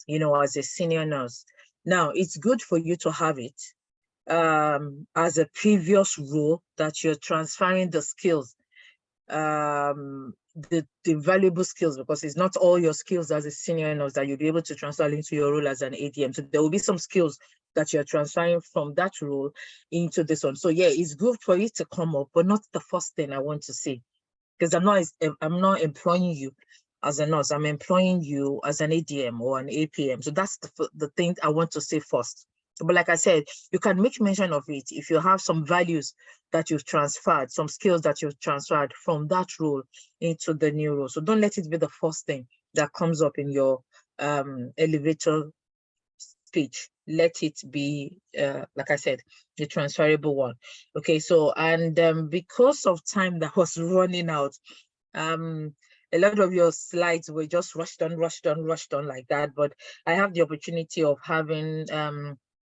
as a senior nurse. Now, it's good for you to have it as a previous role that you're transferring the skills, the valuable skills, because it's not all your skills as a senior nurse that you'll be able to transfer into your role as an ADM. So there will be some skills that you're transferring from that role into this one. So yeah, it's good for it to come up, but not the first thing I want to say. Because I'm not employing you as a nurse, I'm employing you as an ADM or an APM. So that's the thing I want to say first. But like I said, you can make mention of it if you have some values that you've transferred, some skills that you've transferred from that role into the new role. So don't let it be the first thing that comes up in your elevator speech. Let it be, like I said, the transferable one. Okay, so, and because of time that was running out, a lot of your slides were just rushed on like that, but I have the opportunity of having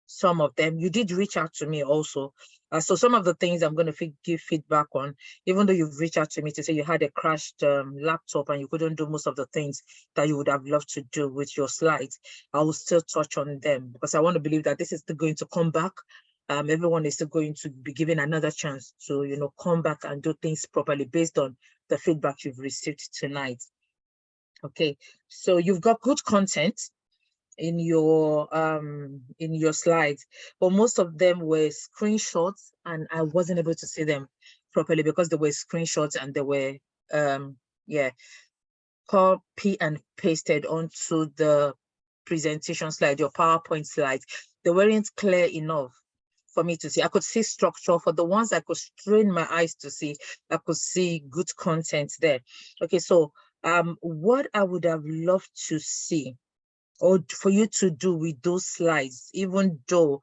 some of them. You did reach out to me also. So some of the things I'm going to give feedback on, even though you've reached out to me to say you had a crashed laptop and you couldn't do most of the things that you would have loved to do with your slides, I will still touch on them because I want to believe that this is still going to come back. Everyone is still going to be given another chance to, come back and do things properly based on the feedback you've received tonight. Okay, so you've got good content in your slides, but most of them were screenshots and I wasn't able to see them properly because they were screenshots and they were copy and pasted onto the presentation slide, your PowerPoint slides. They weren't clear enough for me to see. I could see structure. For the ones I could strain my eyes to see, I could see good content there. Okay, so what I would have loved to see or for you to do with those slides, even though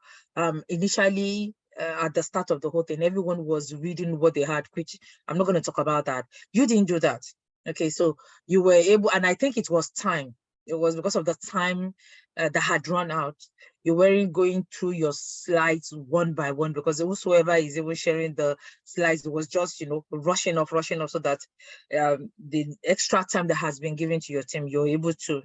initially at the start of the whole thing, everyone was reading what they had, which I'm not going to talk about that. You didn't do that. Okay, so you were able, and I think it was time. It was because of the time that had run out. You weren't going through your slides one by one because whosoever is even sharing the slides was just, rushing off so that the extra time that has been given to your team, you're able to,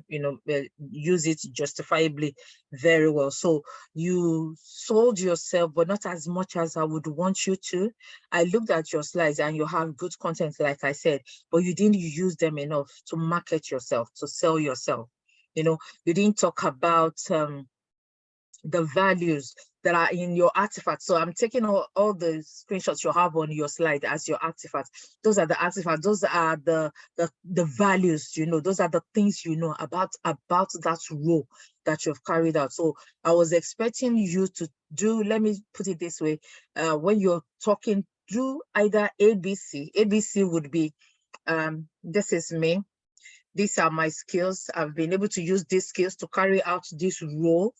use it justifiably very well. So you sold yourself, but not as much as I would want you to. I looked at your slides and you have good content, like I said, but you didn't use them enough to market yourself, to sell yourself. You didn't talk about the values that are in your artifacts. So I'm taking all the screenshots you have on your slide as your artifacts. Those are the artifacts. Those are the values, those are the things about that role that you've carried out. So I was expecting you to do, let me put it this way, when you're talking, do either ABC. ABC would be, this is me. These are my skills. I've been able to use these skills to carry out this role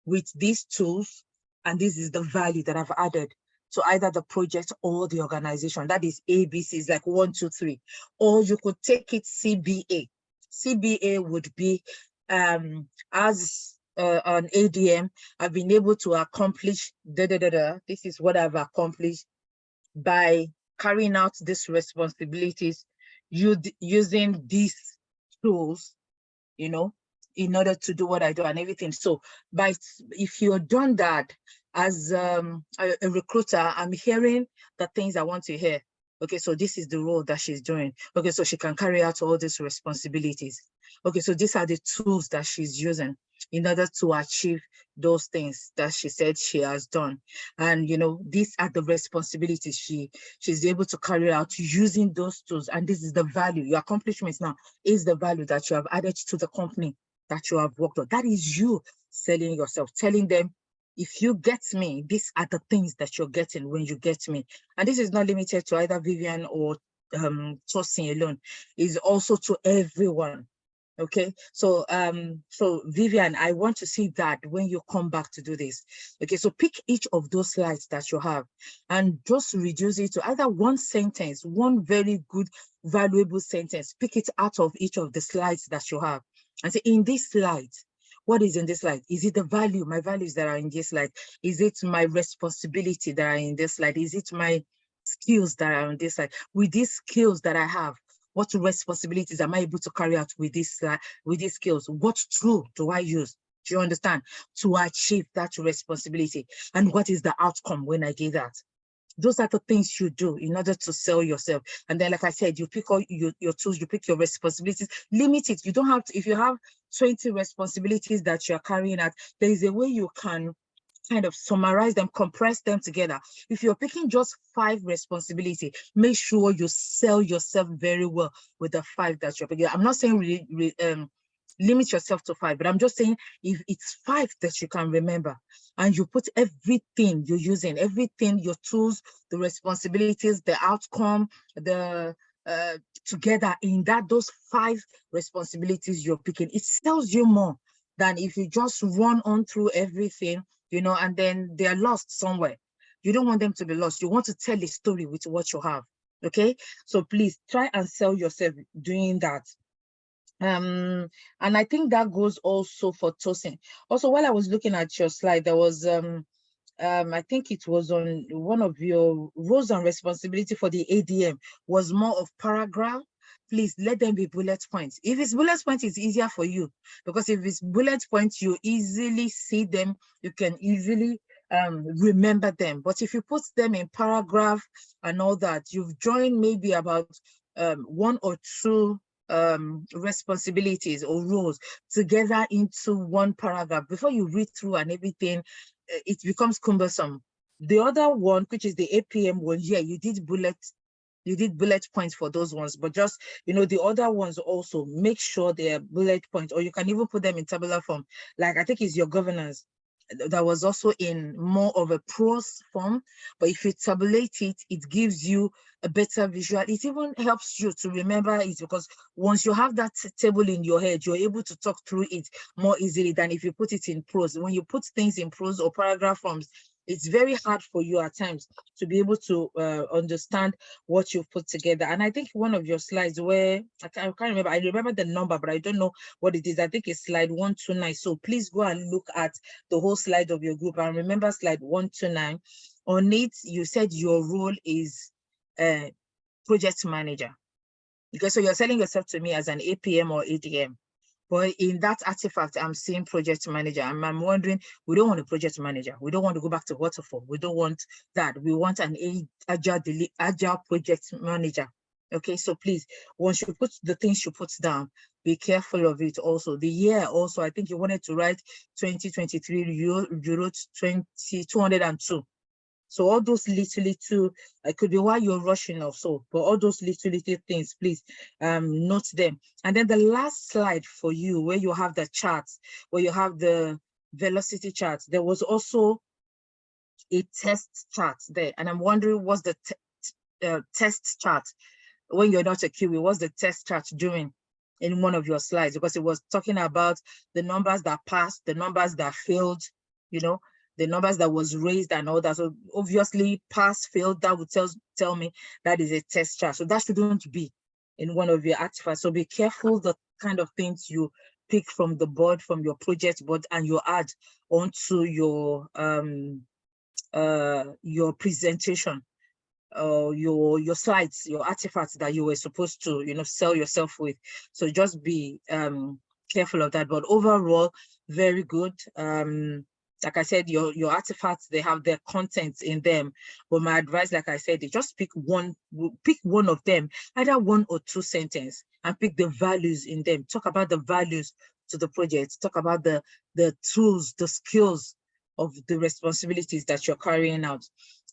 with these tools And this is the value that I've added to either the project or the organization. That is ABC, is like 1, 2, 3. Or you could take it CBA. CBA would be as an ADM, I've been able to accomplish this is what I've accomplished by carrying out these responsibilities, using these tools, you know, in order to do what I do and everything. So if you've done that as a recruiter, I'm hearing the things I want to hear. Okay, so this is the role that she's doing. Okay, so she can carry out all these responsibilities. Okay, so these are the tools that she's using in order to achieve those things that she said she has done. And, you know, these are the responsibilities she's able to carry out using those tools. And this is the value. Your accomplishments now is the value that you have added to the company that you have worked on. That is you selling yourself, telling them, if you get me, these are the things that you're getting when you get me. And this is not limited to either Vivian or Tosin alone. It's also to everyone. Okay, so so Vivian, I want to see that when you come back to do this. Okay, so pick each of those slides that you have and just reduce it to either one sentence, one very good, valuable sentence. Pick it out of each of the slides that you have and say, in this slide, what is in this slide? Is it the value, my values that are in this slide? Is it my responsibility that are in this slide? Is it my skills that are on this slide? With these skills that I have, what responsibilities am I able to carry out with these skills? What tool do I use? Do you understand? To achieve that responsibility. And what is the outcome when I get that? Those are the things you do in order to sell yourself. And then, like I said, you pick all your tools, you pick your responsibilities, limit it. You don't have to, if you have 20 responsibilities that you're carrying out, there is a way you can kind of summarize them, compress them together. If you're picking just 5 responsibility, make sure you sell yourself very well with the 5 that you're picking. I'm not saying limit yourself to 5, but I'm just saying if it's 5 that you can remember and you put everything you're using, everything, your tools, the responsibilities, the outcome, the together in those 5 responsibilities you're picking, it sells you more than if you just run on through everything, you know, and then they're lost somewhere. You don't want them to be lost. You want to tell a story with what you have. Okay, so please try and sell yourself doing that. And I think that goes also for Tosin. Also, while I was looking at your slide, there was I think it was on one of your roles and responsibility for the ADM was more of paragraph. Please let them be bullet points. If it's bullet points, it's easier for you, because if it's bullet points, you easily see them, you can easily remember them. But if you put them in paragraph and all that, you've joined maybe about 1 or 2 responsibilities or roles together into one paragraph. Before you read through and everything, it becomes cumbersome. The other one, which is the APM one, yeah, you did bullet points for those ones, but just, you know, the other ones also make sure they're bullet points, or you can even put them in tabular form. Like I think it's your governance that was also in more of a prose form, but if you tabulate it, it gives you a better visual. It even helps you to remember it, because once you have that table in your head, you're able to talk through it more easily than if you put it in prose. When you put things in prose or paragraph forms, it's very hard for you at times to be able to understand what you've put together. And I think one of your slides where, I can't remember, I remember the number, but I don't know what it is. I think it's slide 129. So please go and look at the whole slide of your group and remember slide 129. On it, you said your role is project manager. Okay, so you're selling yourself to me as an APM or ADM. But in that artifact, I'm seeing project manager. And I'm wondering, we don't want a project manager. We don't want to go back to waterfall. We don't want that. We want an agile project manager. Okay, so please, once you put the things you put down, be careful of it also. The year also, I think you wanted to write 2023, you wrote 202. So all those little, it could be why you're rushing off. So, but all those little things, please note them. And then the last slide for you, where you have the charts, where you have the velocity charts, there was also a test chart there. And I'm wondering, what's the test chart? When you're not a QA, what's the test chart doing in one of your slides? Because it was talking about the numbers that passed, the numbers that failed, you know. the numbers that was raised and all that. So obviously pass, fail, that would tell me that is a test charge. So that shouldn't be in one of your artifacts. So be careful the kind of things you pick from the board, from your project board, and you add onto your presentation, your slides, your artifacts that you were supposed to, you know, sell yourself with. So just be careful of that. But overall, very good. Like I said, your artifacts, they have their content in them. But my advice, like I said, is just pick one of them, either 1 or 2 sentences, and pick the values in them. Talk about the values to the project. Talk about the tools, the skills of the responsibilities that you're carrying out.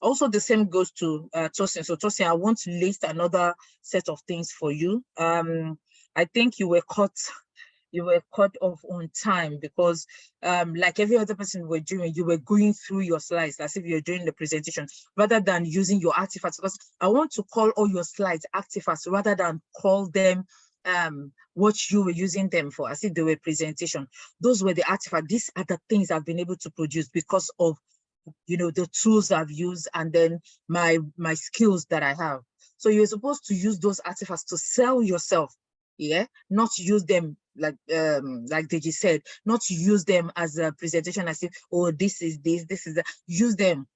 Also, the same goes to Tosin. So Tosin, I want to list another set of things for you. I think you were cut off on time because like every other person were doing, you were going through your slides as if you're doing the presentation rather than using your artifacts. Because I want to call all your slides artifacts rather than call them what you were using them for, as if they were presentation. Those were the artifacts. These are the things I've been able to produce because of, you know, the tools I've used and then my skills that I have. So you're supposed to use those artifacts to sell yourself, yeah, not use them like Deji said, not use them as a presentation as if, oh, this is that. Use them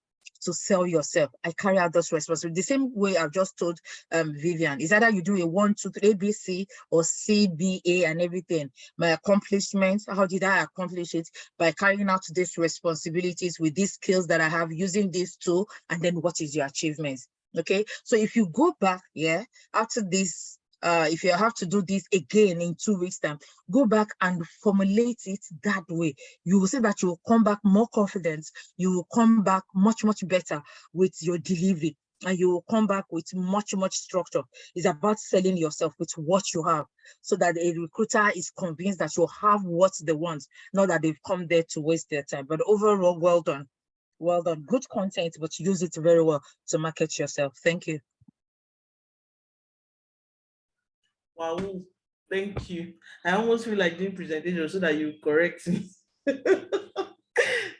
to sell yourself. I carry out those responsibilities the same way I've just told Vivian. Is either you do a 1, 2, 3 ABC or CBA and everything. My accomplishments, how did I accomplish it? By carrying out these responsibilities with these skills that I have using this tool, and then what is your achievements? Okay, so if you go back, yeah, after this, if you have to do this again in 2 weeks' time, go back and formulate it that way. You will see that you will come back more confident. You will come back much better with your delivery, and you will come back with much structure. It's about selling yourself with what you have, so that a recruiter is convinced that you have what they want, not that they've come there to waste their time. But overall, well done. Well done. Good content, but use it very well to market yourself. Thank you. Wow, thank you. I almost feel like doing presentation so that you correct me.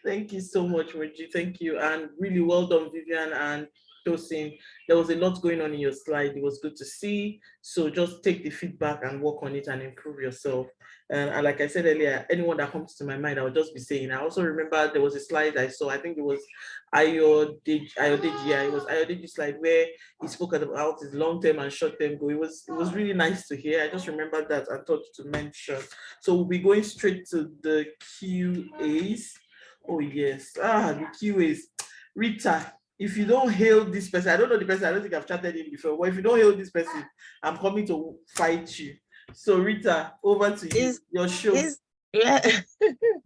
Thank you so much, Moji. Thank you. And really well done, Vivian and Tosin. There was a lot going on in your slide. It was good to see. So just take the feedback and work on it and improve yourself. And like I said earlier, anyone that comes to my mind, I'll just be saying. I also remember there was a slide I saw. I think it was Ayodeji. Yeah, it was Ayodeji's slide where he spoke about his long-term and short-term goal. It was really nice to hear. I just remembered that and thought to mention. So we'll be going straight to the QAs. Oh yes, the QAs. Rita, if you don't hail this person, I don't know the person, I don't think I've chatted him before, but if you don't hail this person, I'm coming to fight you. So Rita, over to you. Your show. Yeah.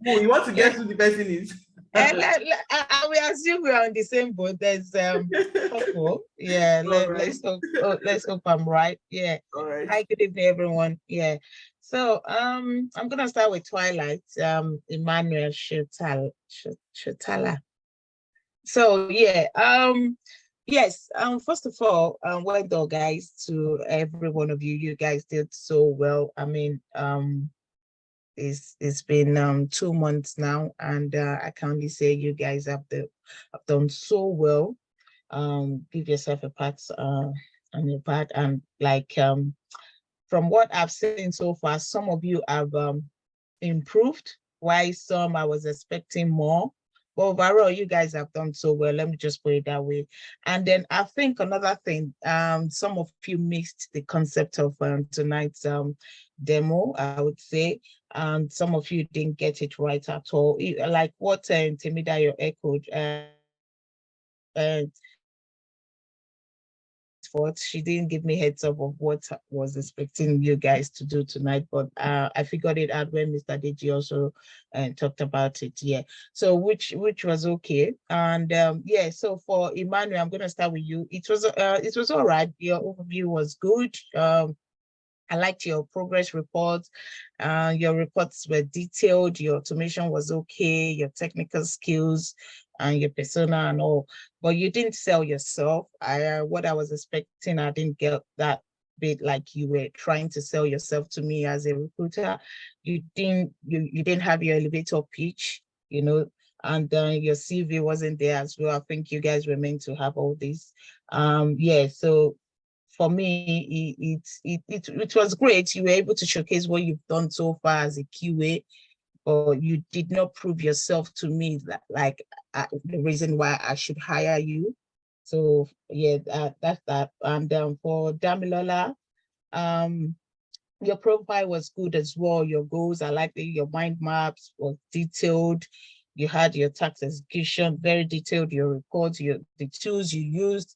Oh, you want to guess who the person is? I will assume we're on the same boat. There's couple. Yeah, let's hope I'm right. Yeah. All right. Hi, good evening, everyone. Yeah. So I'm gonna start with Twilight, Emmanuel Shutala. So yeah, yes, first of all, well done, guys, to every one of you. You guys did so well. I mean, it's been 2 months now, and I can only say you guys have done so well. Give yourself a pat on your back, and like from what I've seen so far, some of you have improved, while some I was expecting more. But overall, you guys have done so well. Let me just put it that way. And then I think another thing, some of you missed the concept of tonight's demo, I would say. And some of you didn't get it right at all. Like what Timidayo echoed, and she didn't give me heads up of what I was expecting you guys to do tonight, but I figured it out when Mr. Deji also talked about it. Yeah, so which was okay. And yeah, so for Emmanuel, I'm gonna start with you. It was all right. Your overview was good. I liked your progress reports. Your reports were detailed. Your automation was okay. Your technical skills and your persona and all, but you didn't sell yourself. What I was expecting, I didn't get that bit, like you were trying to sell yourself to me as a recruiter. You didn't have your elevator pitch, you know, and your CV wasn't there as well. I think you guys were meant to have all this. Yeah, so for me, it was great. You were able to showcase what you've done so far as a QA, but you did not prove yourself to me like the reason why I should hire you. So yeah, that's that. And for Damilola, your profile was good as well. Your goals, I like your mind maps was detailed. You had your tax execution, very detailed, your reports, the tools you used.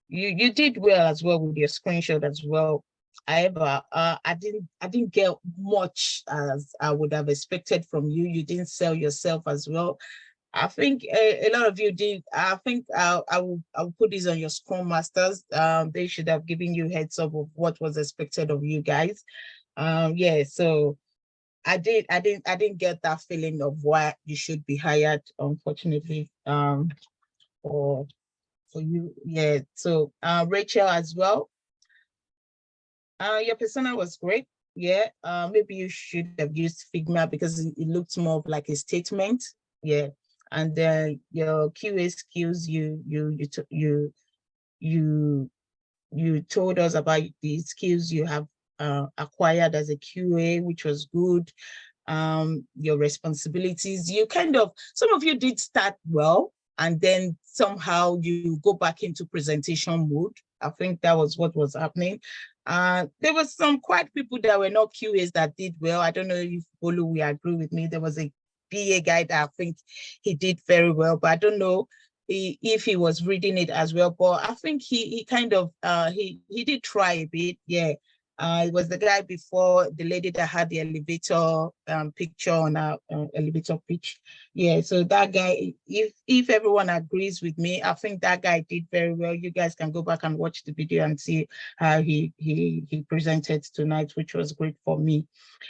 You did well as well with your screenshot as well. However, I didn't get much as I would have expected from you. You didn't sell yourself as well. I think a lot of you did. I think I will put this on your Scrum Masters. They should have given you heads up of what was expected of you guys. Yeah, so I didn't get that feeling of why you should be hired, unfortunately. For you, yeah. So Rachel as well. Your persona was great. Yeah. Maybe you should have used Figma because it looked more of like a statement. Yeah. And then your QA skills, you told us about the skills you have acquired as a QA, which was good. Your responsibilities, you kind of, some of you did start well, and then somehow you go back into presentation mode. I think that was what was happening. There was some quite people that were not QAs that did well. I don't know if Bolu will agree with me. There was a BA guy that I think he did very well, but I don't know if he was reading it as well. But I think he kind of he did try a bit. Yeah. It was the guy before the lady that had the elevator picture on our elevator pitch. Yeah, so that guy, if everyone agrees with me, I think that guy did very well. You guys can go back and watch the video and see how he presented tonight, which was great for me.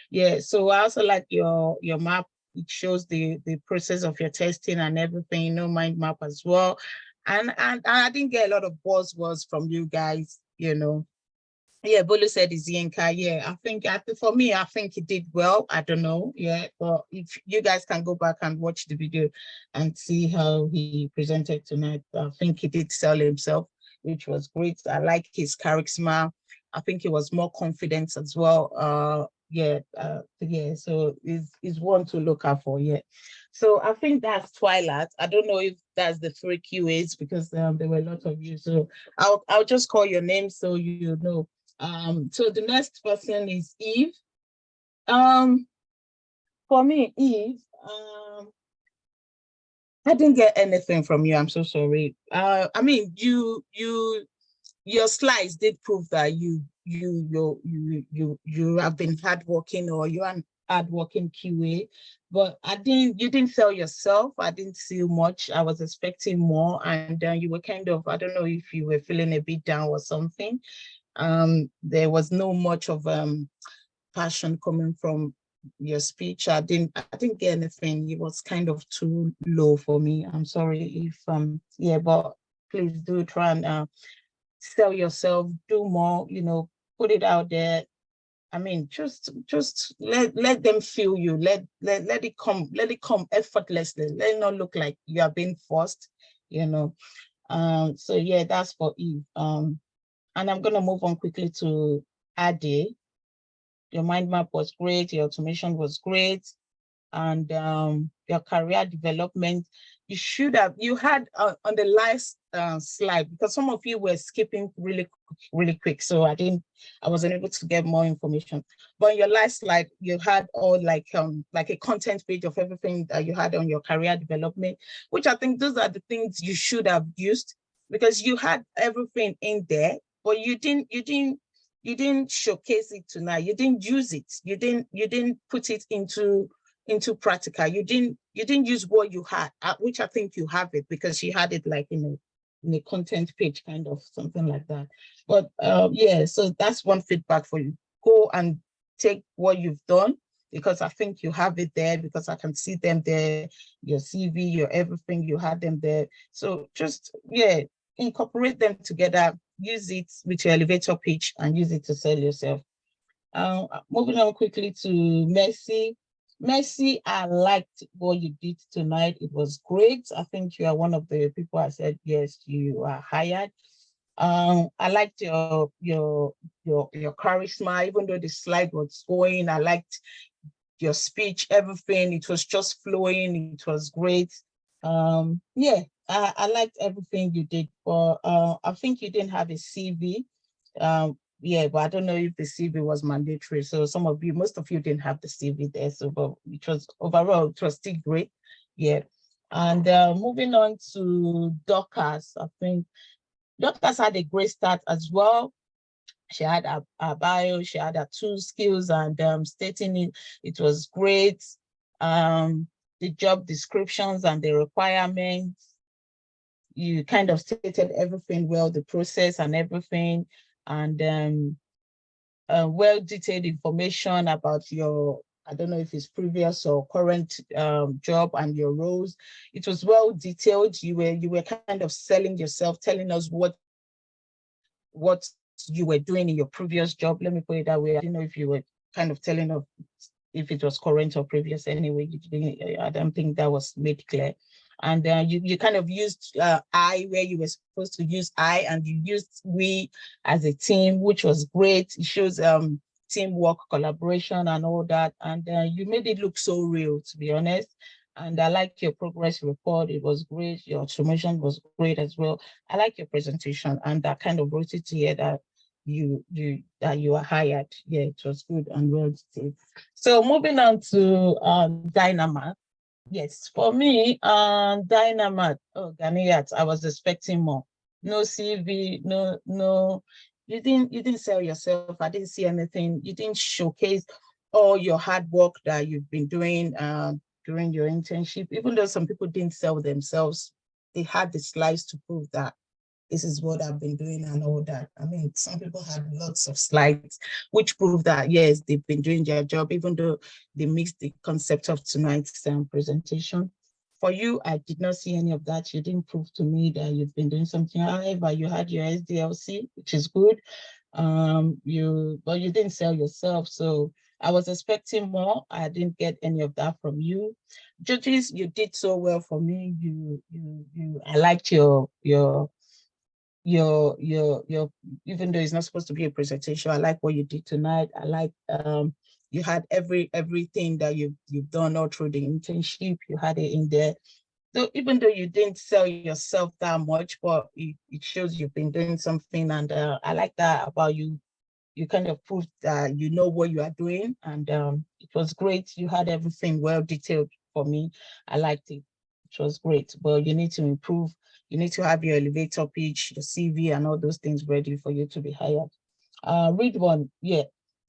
Yeah, so I also like your map. It shows the process of your testing and everything, mind map as well. And I didn't get a lot of buzzwords from you guys, Yeah, Bolu said it's Yinka. Yeah, I think for me, I think he did well. I don't know. Yeah, but if you guys can go back and watch the video and see how he presented tonight, I think he did sell himself, which was great. I like his charisma. I think he was more confident as well. Yeah, so is one to look out for. Yeah, so I think that's Twilight. I don't know if that's the 3 QAs because there were a lot of you. So I'll just call your name so you know. So the next person is Eve. For me, Eve, I didn't get anything from you. I'm so sorry. I mean, your slides did prove that you have been hardworking, or you're an hardworking QA, but you didn't sell yourself. I didn't see much. I was expecting more, and you were kind of, I don't know if you were feeling a bit down or something. There was no much of passion coming from your speech. I didn't get anything. It was kind of too low for me. I'm sorry if yeah, but please do try and sell yourself, do more, put it out there. I mean, just let them feel you. Let it come effortlessly. Let it not look like you are being forced, So yeah, that's for Eve. And I'm going to move on quickly to Ade. Your mind map was great. Your automation was great. And your career development, you had on the last slide, because some of you were skipping really quick. So I wasn't able to get more information. But on your last slide, you had all like a content page of everything that you had on your career development, which I think those are the things you should have used, because you had everything in there, but you didn't showcase it tonight. You didn't use it. You didn't put it into practical. You didn't use what you had, which I think you have it, because you had it like in a content page, kind of something like that. But yeah, so that's one feedback for you. Go and take what you've done, because I think you have it there, because I can see them there, your CV, your everything, you had them there. So just, yeah, incorporate them together, use it with your elevator pitch and use it to sell yourself. Moving on quickly to Mercy. Mercy, I liked what you did tonight. It was great. I think you are one of the people I said, yes, you are hired. I liked your charisma, even though the slide was going. I liked your speech, everything. It was just flowing. It was great. Yeah, I liked everything you did. But I think you didn't have a CV. Yeah, but I don't know if the CV was mandatory. So most of you didn't have the CV there. So, but it was overall, it was still great. Yeah. And moving on to Dorcas, I think Dorcas had a great start as well. She had a bio, she had her 2 skills, and stating it was great. The job descriptions and the requirements, you kind of stated everything well, the process and everything, and well detailed information about your, I don't know if it's previous or current job and your roles. It was well detailed. You were kind of selling yourself, telling us what you were doing in your previous job. Let me put it that way. I didn't know if you were kind of telling of if it was current or previous. Anyway, I don't think that was made clear. And you kind of used I where you were supposed to use I, and you used we as a team, which was great. It shows teamwork, collaboration, and all that. And you made it look so real, to be honest. And I like your progress report. It was great. Your automation was great as well. I like your presentation, and that kind of brought it here that you are hired. Yeah, it was good and well detailed. So moving on to Dynamat. Yes, for me, Dynamat, Ghanaians, I was expecting more. No CV, no, you didn't sell yourself. I didn't see anything. You didn't showcase all your hard work that you've been doing during your internship. Even though some people didn't sell themselves, they had the slides to prove that this is what I've been doing and all that. I mean, some people had lots of slides which prove that, yes, they've been doing their job, even though they missed the concept of tonight's presentation. For you, I did not see any of that. You didn't prove to me that you've been doing something. However, you had your SDLC, which is good. But you didn't sell yourself. So I was expecting more. I didn't get any of that from you. Judges, you did so well for me. I liked your even though it's not supposed to be a presentation, I like what you did tonight. I like you had everything that you've done all through the internship. You had it in there. So even though you didn't sell yourself that much, but it shows you've been doing something, and I like that about you. You kind of proved that you know what you are doing, and it was great. You had everything well detailed for me. I liked it. It was great, but you need to improve. You need to have your elevator pitch, your CV, and all those things ready for you to be hired. Read one, yeah.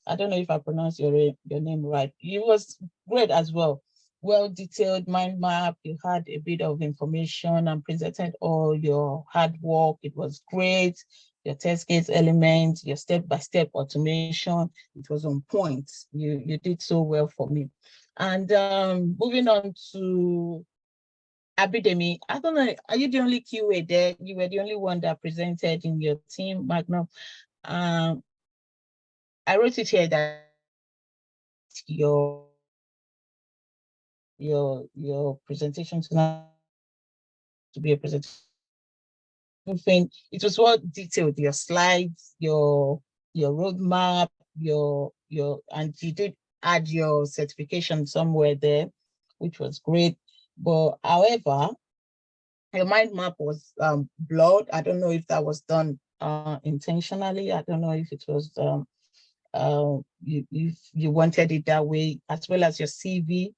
I don't know if I pronounced your name right. It was great as well. Well detailed mind map. You had a bit of information and presented all your hard work. It was great. Your test case elements, your step-by-step automation, it was on point. You did so well for me. And moving on to Abidemi, I don't know, are you the only QA there? You were the only one that presented in your team, Magnum. I wrote it here that your presentation tonight to be a presentation. It was well detailed, your slides, your roadmap, and you did add your certification somewhere there, which was great. But however, your mind map was blurred. I don't know if that was done intentionally. I don't know if it was you wanted it that way, as well as your CV.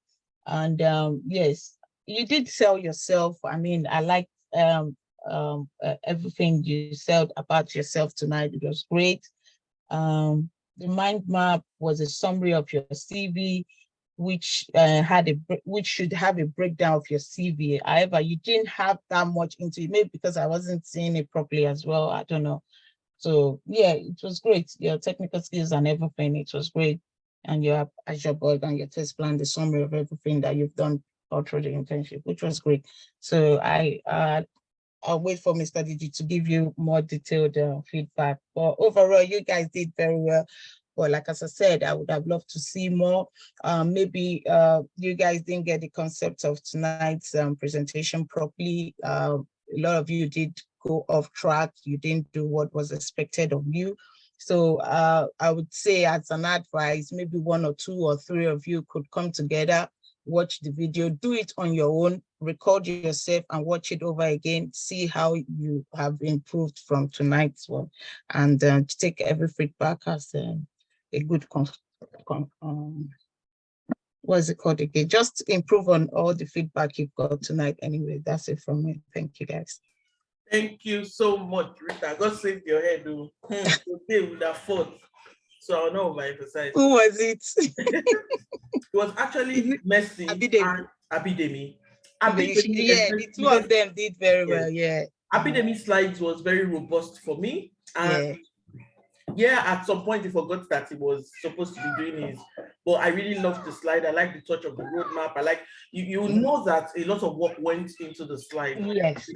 And yes, you did sell yourself. I mean, I liked everything you said about yourself tonight. It was great. The mind map was a summary of your CV, which which should have a breakdown of your CV. However, you didn't have that much into it, maybe because I wasn't seeing it properly as well. I don't know. So yeah, it was great. Your technical skills and everything, it was great. And your Azure board and your test plan, the summary of everything that you've done all through the internship, which was great. So I'll wait for Mr. Digi to give you more detailed feedback. But overall, you guys did very well. But like as I said, I would have loved to see more. Maybe you guys didn't get the concept of tonight's presentation properly. A lot of you did go off track. You didn't do what was expected of you. So I would say, as an advice, maybe 1 or 2 or 3 of you could come together, watch the video, do it on your own, record yourself and watch it over again, see how you have improved from tonight's one, and take every feedback as a good what's it called again? Just improve on all the feedback you've got tonight. Anyway, that's it from me. Thank you, guys. Thank you so much, Rita. God save your head, though. Today would have fought. So I'll know my exercise. Who was it? It was actually Mercy Abidemi. and Abidemi. Yeah, the two of them did very well. Yeah. Abidemi's slides was very robust for me. And yeah, at some point he forgot that he was supposed to be doing his, but I really loved the slide. I like the touch of the roadmap. I like, you know that a lot of work went into the slide. Yes,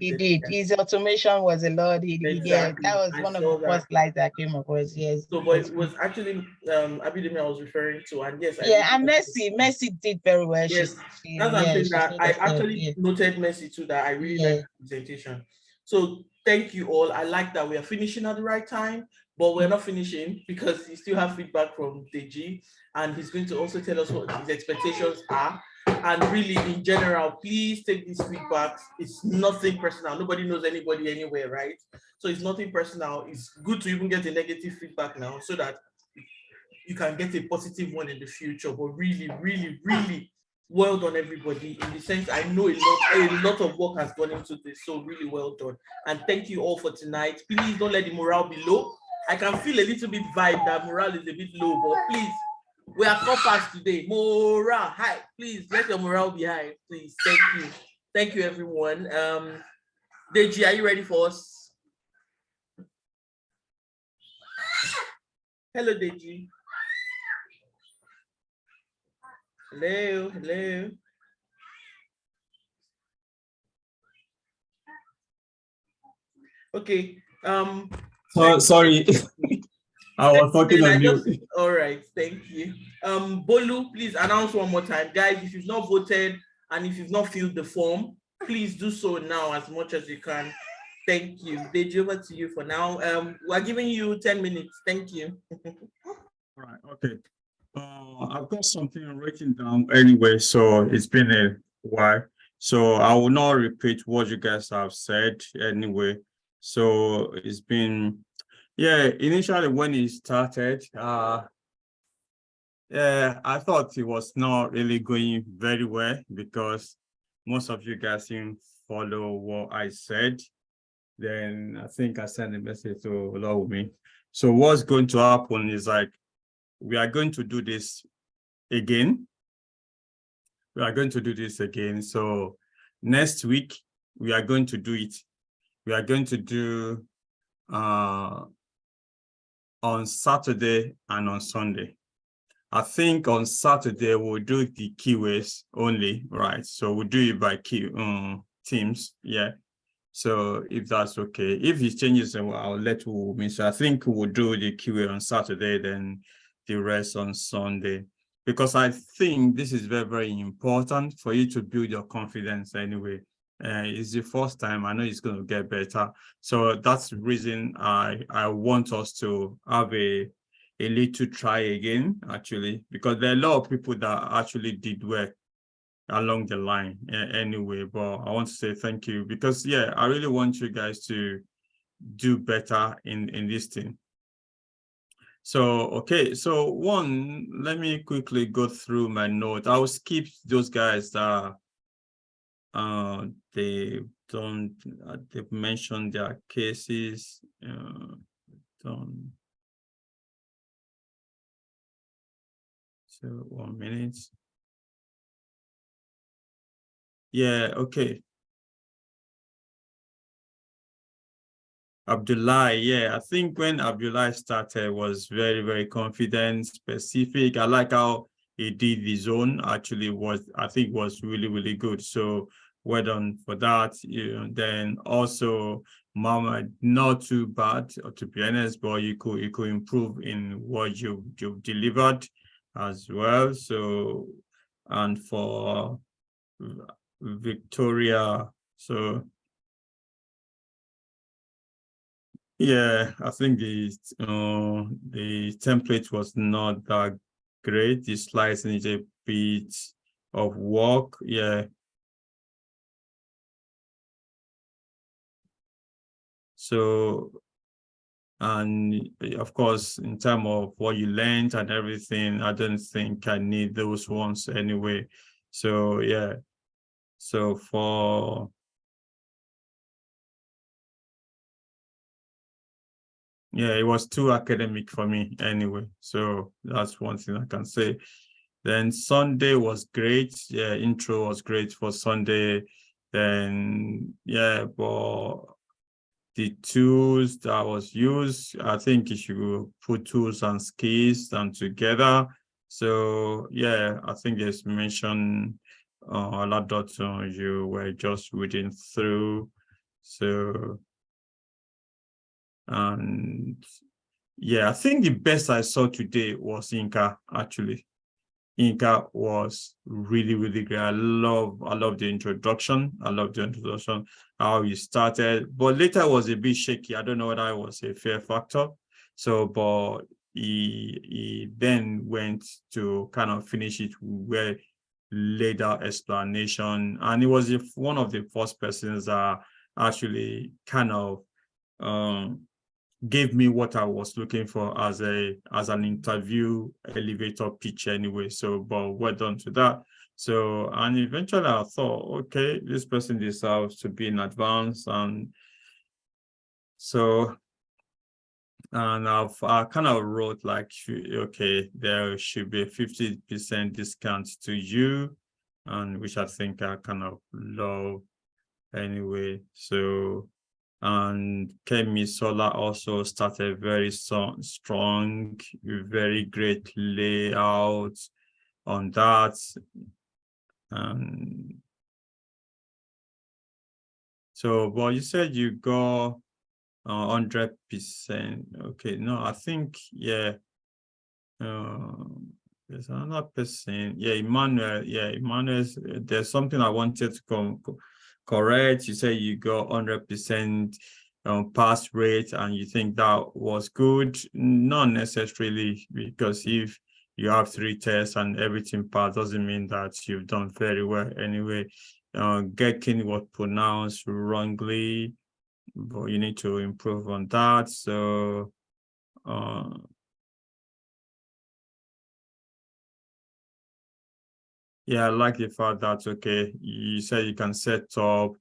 he did. His automation was a lot. Yeah, that was one of the first slides that came across. Yes. So, but it was actually Abidemi I was referring to, and yes. And Mercy did very well. Yes, that's something that I actually noted Mercy too, that I really like the presentation. So thank you all. I like that we are finishing at the right time, but we're not finishing because you still have feedback from Deji, and he's going to also tell us what his expectations are. And really, in general, please take these feedbacks. It's nothing personal. Nobody knows anybody anywhere, right? So it's nothing personal. It's good to even get a negative feedback now so that you can get a positive one in the future. But really, really, really, well done, everybody. In the sense, I know a lot of work has gone into this, so really well done. And thank you all for tonight. Please don't let the morale be low. I can feel a little bit vibe that morale is a bit low, but please, we are coppers today. Morale high. Please let your morale be high. Please. Thank you. Thank you, everyone. Deji, are you ready for us? Hello, Deji. Hello, hello. Okay. Sorry. I was talking on mute. All right, thank you. Bolu, please announce one more time. Guys, if you've not voted and if you've not filled the form, please do so now as much as you can. Thank you. Deji, over to you for now. We're giving you 10 minutes. Thank you. All right, okay. I've got something written down anyway, so it's been a while. So I will not repeat what you guys have said anyway. So it's been, initially when it started, I thought it was not really going very well because most of you guys didn't follow what I said. Then I think I sent a message to Olawumi. So what's going to happen is like, we are going to do this again. So next week, we are going to do it. We are going to do on Saturday and on Sunday. I think on Saturday, we'll do the keywords only, right? So we'll do it by teams, yeah. So if that's okay. If it changes, I'll let you know. So I think we'll do the keyword on Saturday, then the rest on Sunday, because I think this is very, very important for you to build your confidence anyway. It's the first time. I know it's going to get better. So that's the reason I want us to have a little try again, actually, because there are a lot of people that actually did well along the line anyway. But I want to say thank you because, I really want you guys to do better in this thing. So, okay, so let me quickly go through my notes. I'll skip those guys that they've mentioned their cases. So 1 minute. Yeah, okay. Abdullah, I think when Abdullah started was very, very confident, specific. I like how he did the zone, actually was really, really good. So well done for that. Then also Mama, not too bad, to be honest, but you could improve in what you've delivered as well. So, and for Victoria, so yeah, I think the template was not that great. The slides need a bit of work. Yeah. So, and of course, in terms of what you learned and everything, I don't think I need those ones anyway. So yeah. So for yeah, it was too academic for me anyway. So that's one thing I can say. Then Sunday was great. Yeah, intro was great for Sunday. Then yeah, but the tools that was used, I think you should put tools and skills and together. So yeah, I think it's mentioned a lot that you were just reading through. So and yeah, I think the best I saw today was Inca, actually. Inca was really, really great. I love the introduction. I love the introduction, how you started. But later it was a bit shaky. I don't know whether it was a fear factor. So, but he then went to kind of finish it where laid out explanation. And it was one of the first persons that actually kind of gave me what I was looking for as an interview elevator pitch anyway. So, but well done to that. So, and eventually I thought, okay, this person deserves to be in advance. And so, and I kind of wrote like, okay, there should be a 50% discount to you, and which I think I kind of love anyway. So, and Kemi Sola also started very strong, very great layout on that. And so, well, you said you got 100%. Okay, no, I think, yeah, there's another person. Yeah, Emmanuel. Yeah, Emmanuel, there's something I wanted to correct. You say you got 100% pass rate and you think that was good. Not necessarily, because if you have 3 tests and everything passed, doesn't mean that you've done very well anyway. Getting was pronounced wrongly, but you need to improve on that. So yeah, I like the fact that, okay, you say you can set up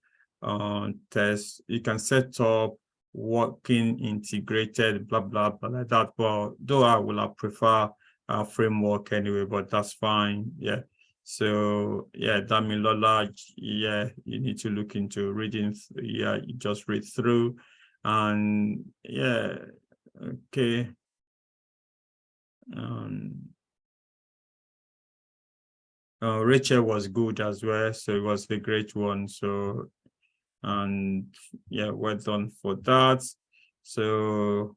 tests, you can set up working integrated, blah, blah, blah, like that. But though I would have prefer a framework anyway, but that's fine. Yeah. So yeah, Damilola, yeah, you need to look into reading. Yeah, you just read through. And yeah, okay. Rachel was good as well, so it was a great one. So, and yeah, well done for that. So,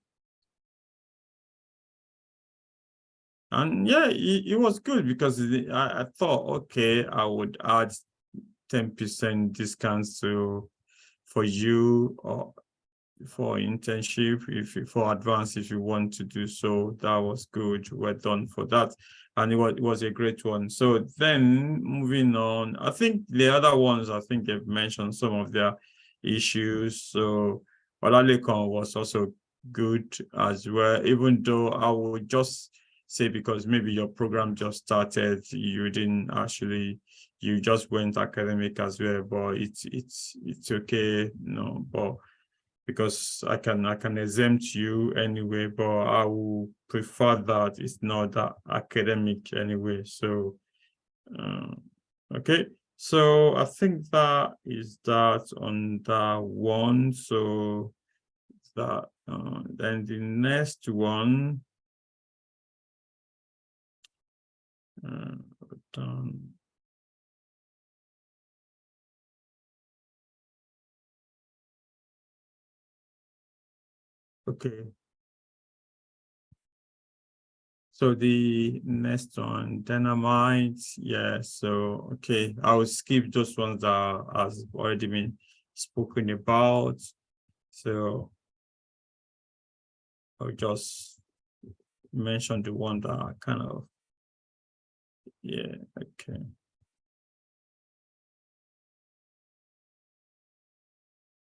and yeah, it was good because I thought, okay, I would add 10% discounts for you or for internship, for advance, if you want to do so. That was good. Well done for that. And it was a great one. So then moving on, I think the other ones, I think they've mentioned some of their issues. So Olalekan was also good as well, even though I would just say, because maybe your program just started, you didn't actually, you just went academic as well, but it's okay, but because I can exempt you anyway, but I will prefer that it's not that academic anyway. So okay, so I think that is that on that one. So that then the next one done. Okay. So the next one, dynamite. Yeah. So okay, I will skip those ones that has already been spoken about. So I'll just mention the one that I kind of, yeah, okay.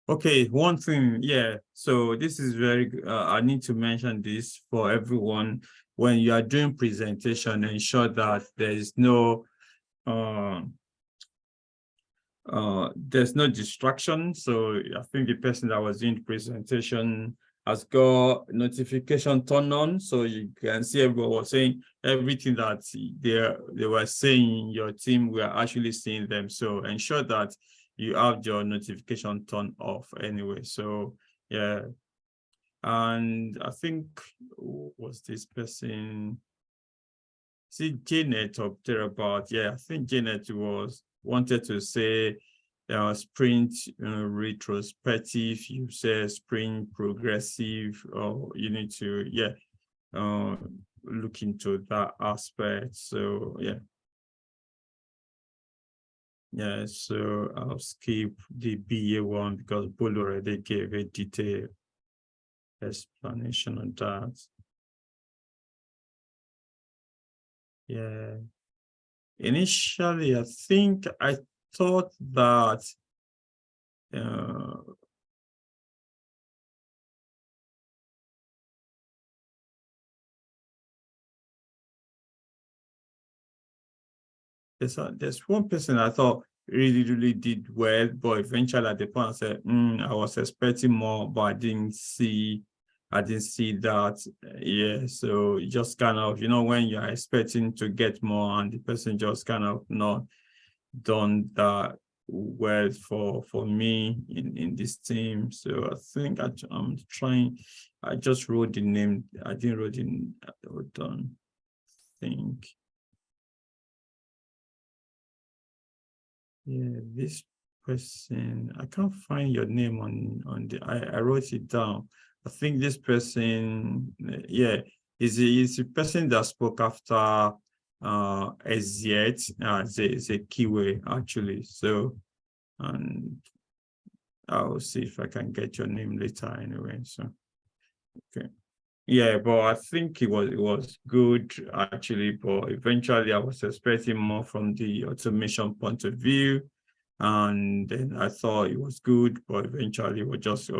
Okay, one thing, yeah. So this is very, I need to mention this for everyone. When you are doing presentation, ensure that there is no, there's no distraction. So I think the person that was doing the presentation has got notification turned on, so you can see everyone was saying everything that they were saying. Your team were actually seeing them. So ensure that you have your notification turned off anyway. So yeah, and I think was this person? See Janet up there about, yeah, I think Janet wanted to say sprint retrospective, you say sprint progressive, or you need to, yeah, look into that aspect. So yeah. Yeah, so I'll skip the BA one because Bolu already gave a detailed explanation on that. Yeah. Initially, I think I thought that there's one person I thought really did well, but eventually at the point I said, I was expecting more, but I didn't see that. Yeah, so just kind of, when you're expecting to get more and the person just kind of not done that well for me in this team. So I think I'm trying. I just wrote the name. I didn't wrote in. Hold on. I think. Yeah, this person. I can't find your name on the. I wrote it down. I think this person. Yeah, is a person that spoke after Eziet. It's a keyword actually. So, and I'll see if I can get your name later anyway. So okay. Yeah, but I think it was good actually, but eventually I was expecting more from the automation point of view. And then I thought it was good, but eventually it was just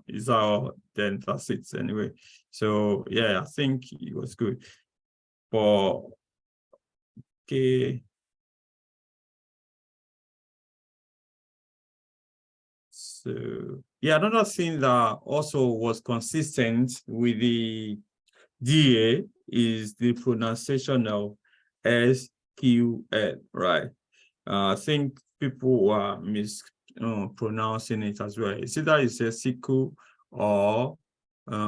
is our then that's it anyway. So yeah, I think it was good. But okay. So yeah, another thing that also was consistent with the DA is the pronunciation of SQL, right? I think people are mispronouncing it as well. It's either you say SQL or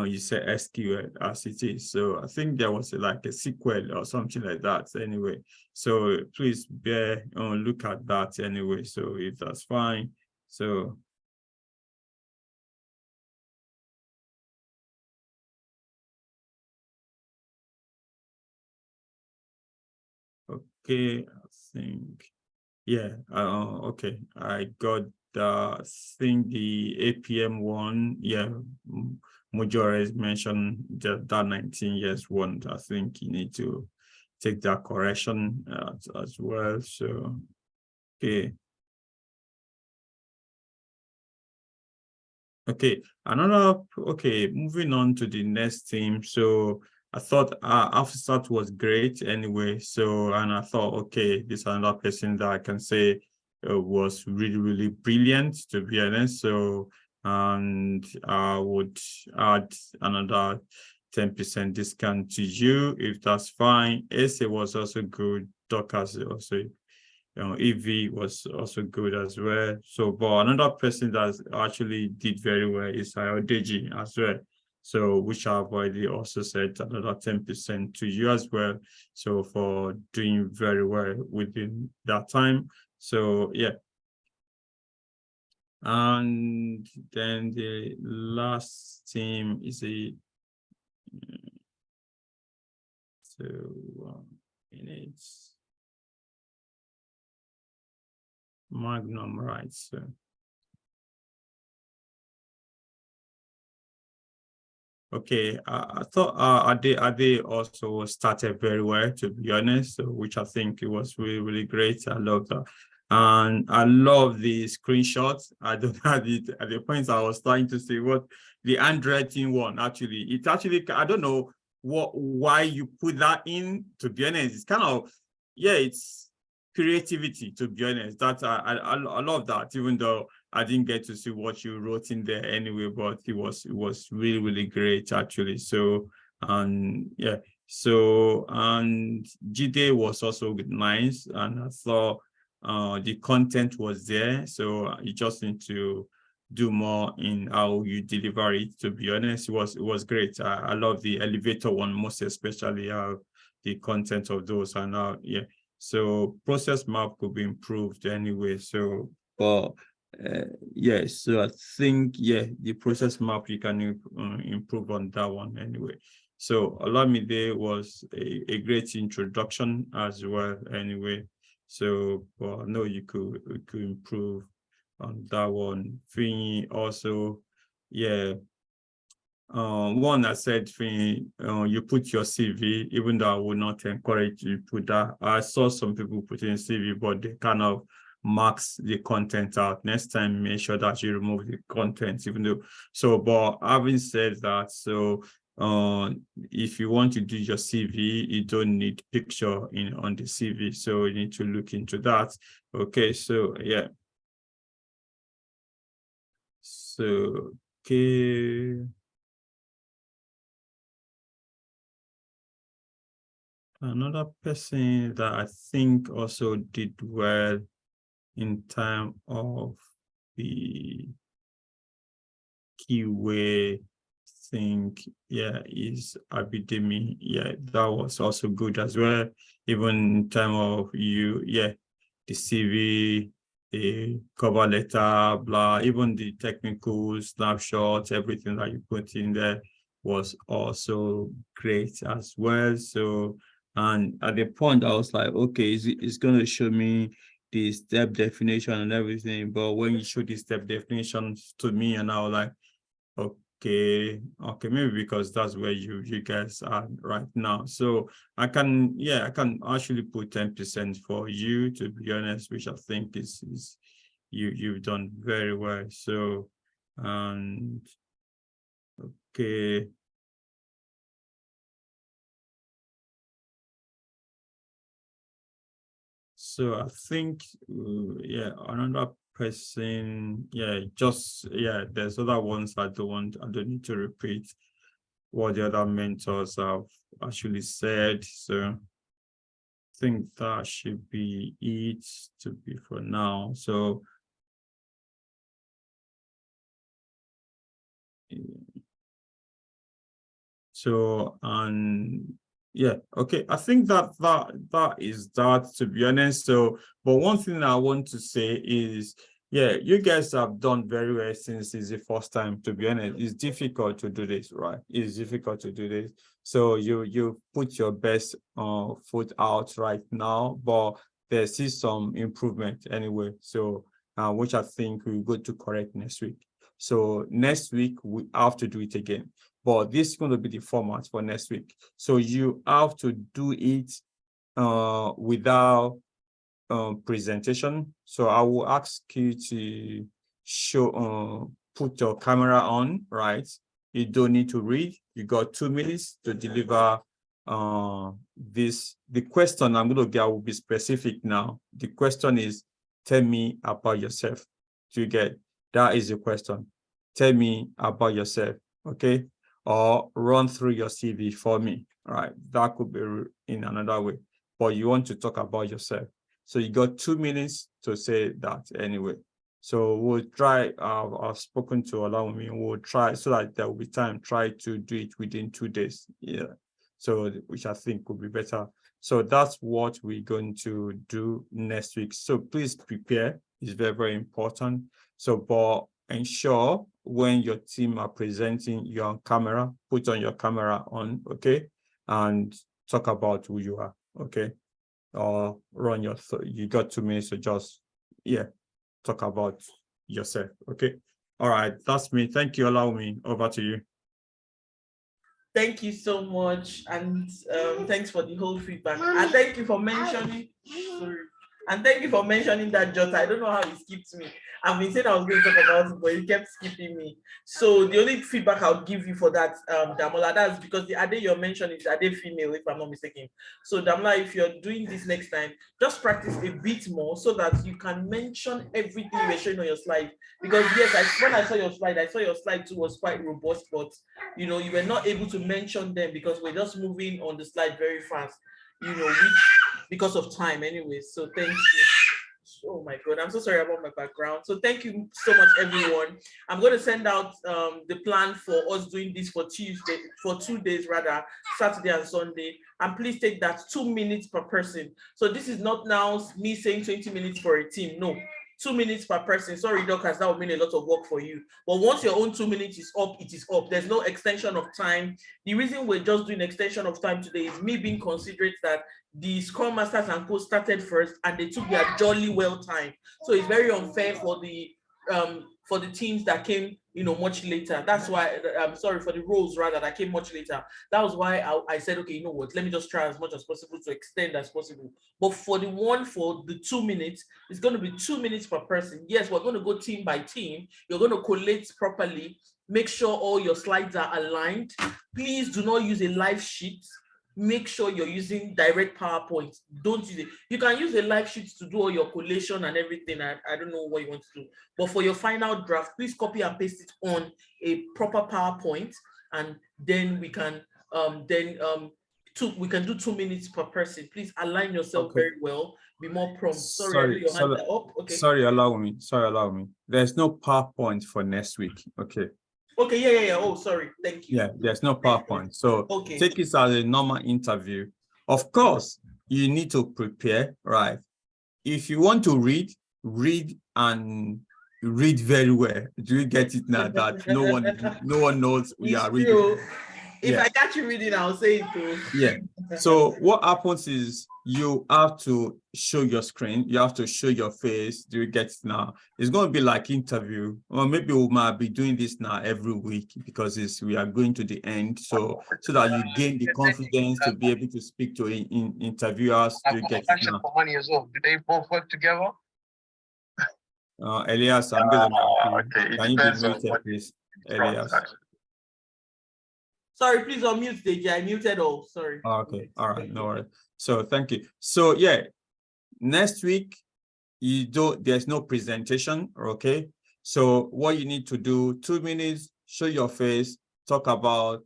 you say SQL as it is. So I think there was like a sequel or something like that anyway. So please look at that anyway. So if that's fine. So okay, I think, yeah, okay, I got the thing, the APM one, yeah, Mujore mentioned that 19 years one. I think you need to take that correction as well. So, okay. Okay, moving on to the next team. So I thought Afsat was great anyway. So, and I thought, okay, this is another person that I can say was really brilliant, to be honest. So, and I would add another 10% discount to you if that's fine. Asa was also good. Docas also, EV was also good as well. So, but another person that actually did very well is Ayodeji as well. So, which I've already also said another 10% to you as well. So, for doing very well within that time. So, yeah. And then the last team is a minutes. Magnum, right? So okay, I thought Ade also started very well, to be honest, so, which I think it was really, really great. I love that. And I love the screenshots. I don't have it at the point I was trying to say what the handwriting one actually. It actually, I don't know why you put that in, to be honest. It's kind of, yeah, it's creativity, to be honest. That I love that, even though I didn't get to see what you wrote in there anyway, but it was really, really great actually. So, and yeah, so, and Jide was also nice, and I thought the content was there. So you just need to do more in how you deliver it, to be honest. It was great. I love the elevator one, most especially how the content of those are now, yeah. So process map could be improved anyway. So, but yeah, so I think, yeah, the process map, you can improve on that one anyway. So Olamide was a great introduction as well anyway. So, well, no, you could improve on that one. Finny also, yeah. One that said, Finny, you put your CV, even though I would not encourage you to put that. I saw some people putting CV, but they kind of marks the content out. Next time, make sure that you remove the content, even though. So, but having said that, so if you want to do your CV, you don't need picture on the CV, so you need to look into that. Okay, so yeah. So okay. Another person that I think also did well in time of the keyway think, yeah, is Abidemi. Yeah, that was also good as well. Even in time of you, yeah, the CV, the cover letter, blah, even the technical snapshots, everything that you put in there was also great as well. So, and at the point I was like, okay, it's going to show me the step definition and everything. But when you show the step definitions to me, and I was like, okay, maybe because that's where you guys are right now. So I can actually put 10% for you, to be honest, which I think is you've done very well. So, and okay. So I think, yeah, another person, yeah, there's other ones I don't need to repeat what the other mentors have actually said. So I think that should be it to be for now. So yeah, okay, I think that is that, to be honest. So, but one thing I want to say is, yeah, you guys have done very well since it's the first time, to be honest. It's difficult to do this, right? It's difficult to do this. So you put your best foot out right now, but there's still some improvement anyway. So which I think we'll go to correct next week. So next week we have to do it again. But this is going to be the format for next week. So you have to do it without presentation. So I will ask you to show, put your camera on, right? You don't need to read. You got 2 minutes to deliver this. The question I'm going to get will be specific now. The question is, tell me about yourself. Do you get? That is the question. Tell me about yourself, okay? Or run through your CV for me, right? That could be in another way, but you want to talk about yourself. So you got 2 minutes to say that anyway. So we'll try, I've spoken to Olawumi, we'll try so that there will be time, try to do it within 2 days. Yeah. So, which I think would be better. So that's what we're going to do next week. So please prepare. is very, very important. So, but ensure when your team are presenting, you're on camera, put on your camera on, okay? And talk about who you are, okay? Or run your, you got 2 minutes to just, talk about yourself, okay? All right, that's me. Thank you. Allow me. Over to you. Thank you so much, and thanks for the whole feedback. And thank you for mentioning. Sorry. And thank you for mentioning that, Jota. I don't know how you skipped me. I've been saying I was going to talk about it, but you kept skipping me. So the only feedback I'll give you for that, Damola, that's because the Ade you're mentioning is Ade female, if I'm not mistaken. So Damola, if you're doing this next time, just practice a bit more so that you can mention everything you were showing on your slide. Because yes, when I saw your slide too was quite robust, but you were not able to mention them because we're just moving on the slide very fast, which because of time anyway. So thank you. Oh my God, I'm so sorry about my background. So thank you so much, everyone. I'm going to send out the plan for us doing this for 2 days rather, Saturday and Sunday. And please take that 2 minutes per person. So this is not now me saying 20 minutes for a team. No, 2 minutes per person. Sorry, Doctors, that would mean a lot of work for you. But once your own 2 minutes is up, it is up. There's no extension of time. The reason we're just doing extension of time today is me being considerate that the Scrum Masters and Co started first and they took their jolly well time. So it's very unfair for the teams that came much later. That's why I'm sorry, for the roles rather that came much later. That was why I said, okay, you know what, let me just try as much as possible to extend as possible. But for the 2 minutes, it's going to be 2 minutes per person. Yes, we're going to go team by team. You're going to collate properly. Make sure all your slides are aligned. Please do not use a live sheet. Make sure you're using direct PowerPoint. Don't use it. You can use a live sheet to do all your collation and everything. I don't know what you want to do. But for your final draft, please copy and paste it on a proper PowerPoint. And then we can we can do 2 minutes per person. Please align yourself very well. Be more prompt. Sorry, your hands are up. Okay. Sorry, allow me. There's no PowerPoint for next week. Okay. Okay, yeah. Oh, sorry. Thank you. Yeah, there's no PowerPoint. So take it as a normal interview. Of course, you need to prepare, right? If you want to read and read very well. Do you get it now that no one knows we are reading? If I catch you reading, I'll say it too. Yeah. So what happens is you have to show your screen, you have to show your face. Do you get it now? It's going to be like interview, or maybe we might be doing this now every week because we are going to the end. So that you gain the confidence to be able to speak to interviewers. Do you get it now? For money as well. Do they both work together? Elias, I'm going to can you be muted, please? Elias. Sorry, please unmute Deji. I muted all. Sorry. Okay. All right. No worries. So thank you. So yeah, next week there's no presentation. Okay. So what you need to do, 2 minutes, show your face, talk about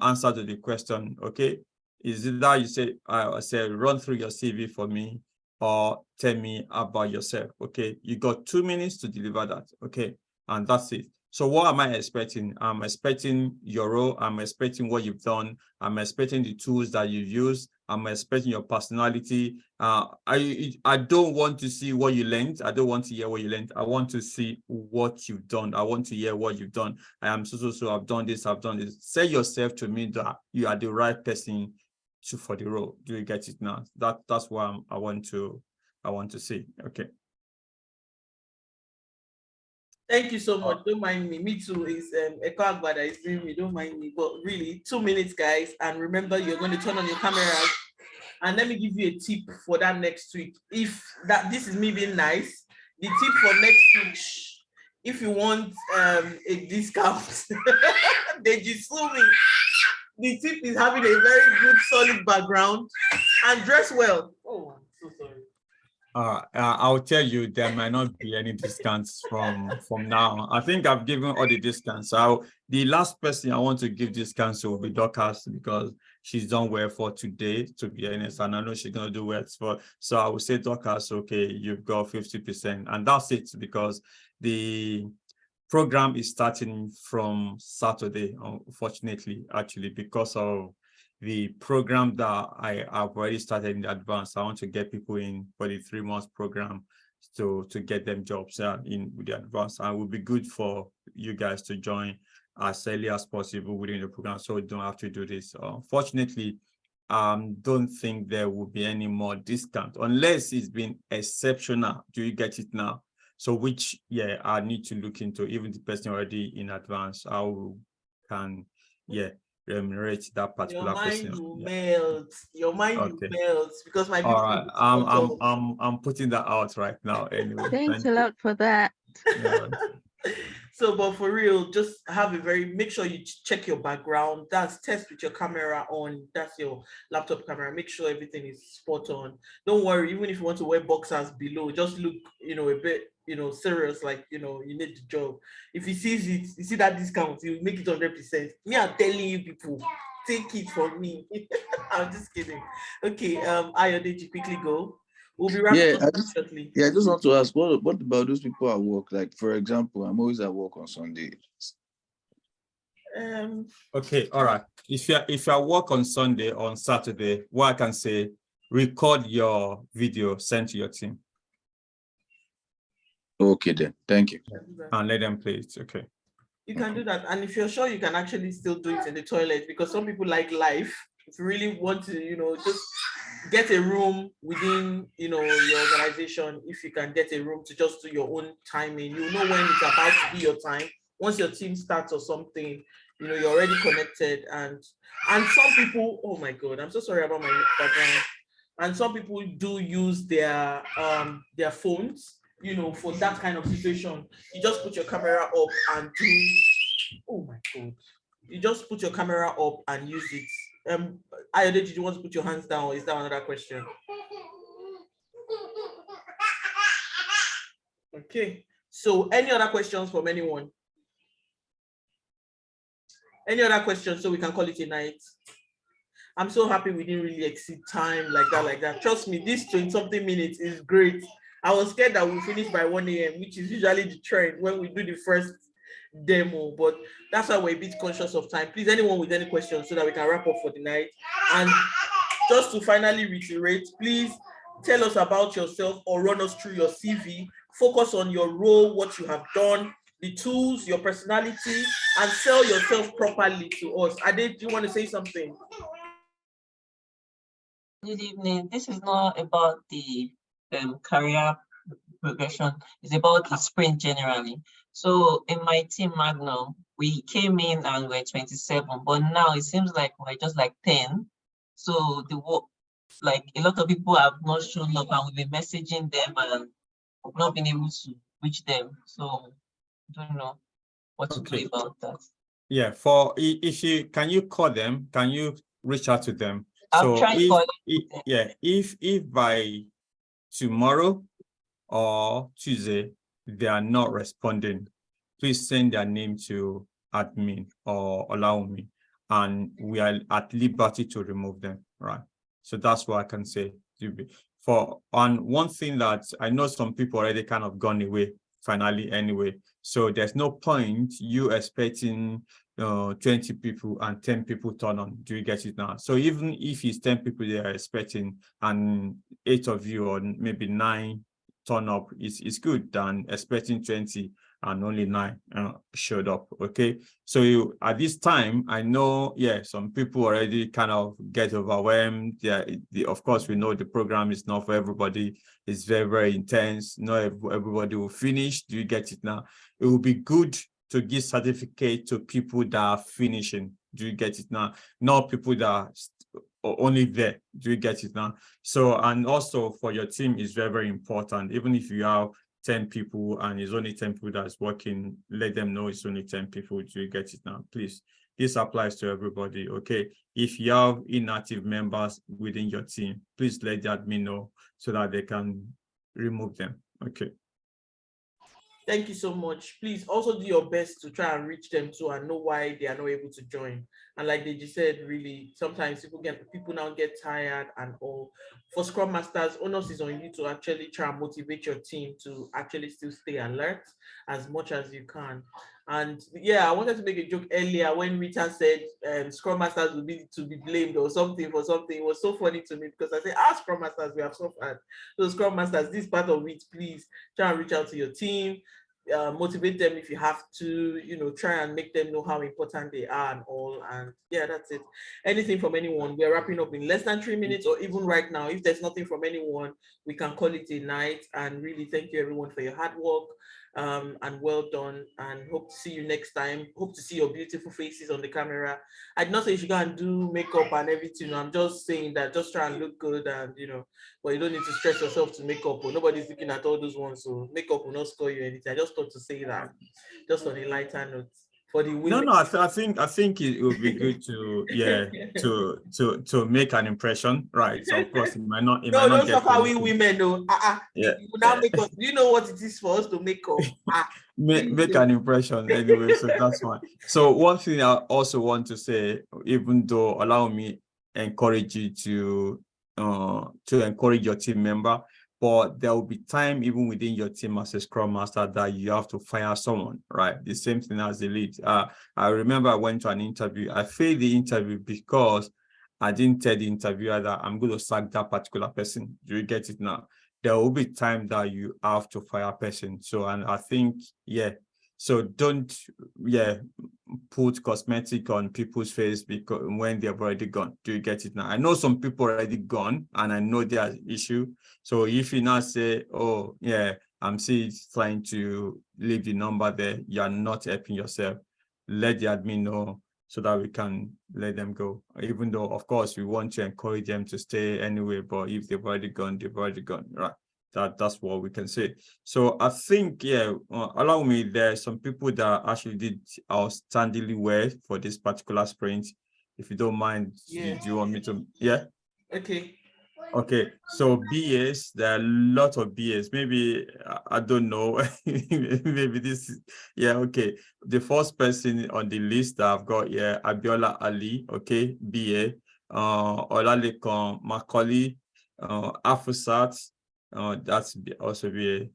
answer to the question. Okay. Is it that you say I said run through your CV for me or tell me about yourself? Okay. You got 2 minutes to deliver that. Okay. And that's it. So what am I expecting? I'm expecting your role. I'm expecting what you've done. I'm expecting the tools that you've used. I'm expecting your personality. I don't want to see what you learned. I don't want to hear what you learned. I want to see what you've done. I want to hear what you've done. I am so I've done this. Say yourself to me that you are the right person for the role. Do you get it now? That's what I want to see. Okay. Thank you so much. Don't mind me. Me too. It's Eko Agba that is doing me. Don't mind me. But really, 2 minutes, guys. And remember, you're going to turn on your cameras. And let me give you a tip for that next week. This is me being nice. The tip for next week, if you want a discount, they just sue me. The tip is having a very good, solid background and dress well. Oh, I'm so sorry. I'll tell you there might not be any discounts from now. I think I've given all the discounts. So the last person I want to give discounts to will be Dorcas because she's done well for today, to be honest, and I know she's gonna do well. So I would say Dorcas, okay, you've got 50%, and that's it because the program is starting from Saturday, unfortunately, actually, because of the program that I have already started in advance. I want to get people in for the 3 months program. to get them jobs in with the advance, and it would be good for you guys to join as early as possible within the program, so you don't have to do this. Fortunately, don't think there will be any more discount unless it's been exceptional. Do you get it now? So which, yeah, I need to look into, even the person already in advance, how can, yeah, remunerate that particular person. Your mind will Yeah. melt. Your mind will Okay. melt because my All people right, will spot us. I'm putting that out right now anyway. Thanks Thank a you. lot for that. Yeah. So, but for real, just have a make sure you check your background. That's test with your camera on. That's your laptop camera. Make sure everything is spot on. Don't worry, even if you want to wear boxers below, just look, a bit, serious, like, you need the job. If he sees it, you see that discount, you make it 100%. Me, I'm telling you people, take it from me. I'm just kidding. Okay, Ayodeji, quickly go. We'll be wrapping Yeah, up shortly. I just want to ask, what about those people at work? Like, for example, I'm always at work on Sunday. Okay, all right. If you work on Sunday, on Saturday, what I can say, record your video, send to your team. Okay, then. Thank you. And let them play it. Okay. You can do that. And if you're sure, you can actually still do it in the toilet, because some people like life. If you really want to, just get a room within, your organization. If you can get a room to just do your own timing, you know when it's about to be your time. Once your team starts or something, you're already connected. And some people, oh my God, I'm so sorry about my background. And some people do use their phones, for that kind of situation. You just put your camera up and do, oh my God. You just put your camera up and use it. Ayode, did you want to put your hands down, or is that another question? Okay. So any other questions from anyone? Any other questions so we can call it a night? I'm so happy we didn't really exceed time like that. Trust me, this 20-something minutes is great. I was scared that we'll finish by 1 a.m., which is usually the trend when we do the first demo, but that's why we're a bit conscious of time. Please, anyone with any questions so that we can wrap up for the night. And just to finally reiterate, please tell us about yourself or run us through your CV. Focus on your role, what you have done, the tools, your personality, and sell yourself properly to us. Ade, do you want to say something? Good evening. This is not about the career progression. It's about the sprint generally. So in my team Magnum, we came in and we're 27, but now it seems like we're just like 10. So the work, like a lot of people have not shown up, and we've been messaging them and we've not been able to reach them. So I don't know what to do about that. Yeah, can you call them? Can you reach out to them? I'll try calling. If by tomorrow or Tuesday they are not responding, please send their name to admin or allow me, and we are at liberty to remove them, right? So that's what I can say. And one thing that I know, some people already kind of gone away finally anyway, so there's no point you expecting 20 people and 10 people turn on. Do you get it now? So even if it's 10 people they are expecting and 8 of you or maybe 9 turn up, it's good than expecting 20 and only 9 showed up. Okay, so at this time, I know, some people already kind of get overwhelmed. Of course, we know the program is not for everybody. It's very, very intense. Not everybody will finish. Do you get it now? It will be good to give certificate to people that are finishing. Do you get it now? Not people that are only there. Do you get it now? So, and also for your team is very, very important. Even if you have 10 people and it's only 10 people that's working, let them know it's only 10 people. Do you get it now? Please. This applies to everybody, okay? If you have inactive members within your team, please let the admin know so that they can remove them, okay? Thank you so much. Please also do your best to try and reach them too and know why they are not able to join. And like they just said, really, sometimes people now get tired and all. For Scrum Masters, onus is on you to actually try and motivate your team to actually still stay alert as much as you can. And yeah, I wanted to make a joke earlier when Richard said Scrum Masters would be to be blamed or something for something. It was so funny to me because I said, Scrum Masters, we have suffered. So Scrum Masters, this part of it, please try and reach out to your team, motivate them if you have to, try and make them know how important they are and all. And yeah, that's it. Anything from anyone? We're wrapping up in less than 3 minutes, or even right now, if there's nothing from anyone, we can call it a night. And really thank you everyone for your hard work. And well done, and hope to see you next time. Hope to see your beautiful faces on the camera. I did not say you should go and do makeup and everything. I'm just saying that just try and look good, and but you don't need to stress yourself to make up, or nobody's looking at all those ones, so makeup will not score you anything. I just thought to say that just on a lighter note for the women. No, I think it would be good to to make an impression, right? So of course it might not. No, don't talk about we women though. Yeah. Now make us. Do you know what it is for us to make up? Make an impression anyway. So that's fine. So one thing I also want to say, even though allow me encourage you to encourage your team member, but there will be time even within your team as a Scrum Master that you have to fire someone, right? The same thing as the lead. I remember I went to an interview. I failed the interview because I didn't tell the interviewer that I'm going to sack that particular person. Do you get it now? There will be time that you have to fire a person. So, and I think, so don't, put cosmetic on people's face because when they've already gone. Do you get it now? I know some people already gone and I know there's issue. So if you now say, oh, yeah, I'm still trying to leave the number there, you're not helping yourself. Let the admin know so that we can let them go. Even though, of course, we want to encourage them to stay anyway, but if they've already gone, right? That's what we can say. So I think, allow me, there are some people that actually did outstandingly well for this particular sprint. If you don't mind, do you want me to? Yeah. Okay, so BAs, there are a lot of BAs. Maybe, I don't know, maybe this, okay. The first person on the list that I've got here, Abiola Ali, okay, BA, Olalekan Macaulay, Afusat, that's also BA,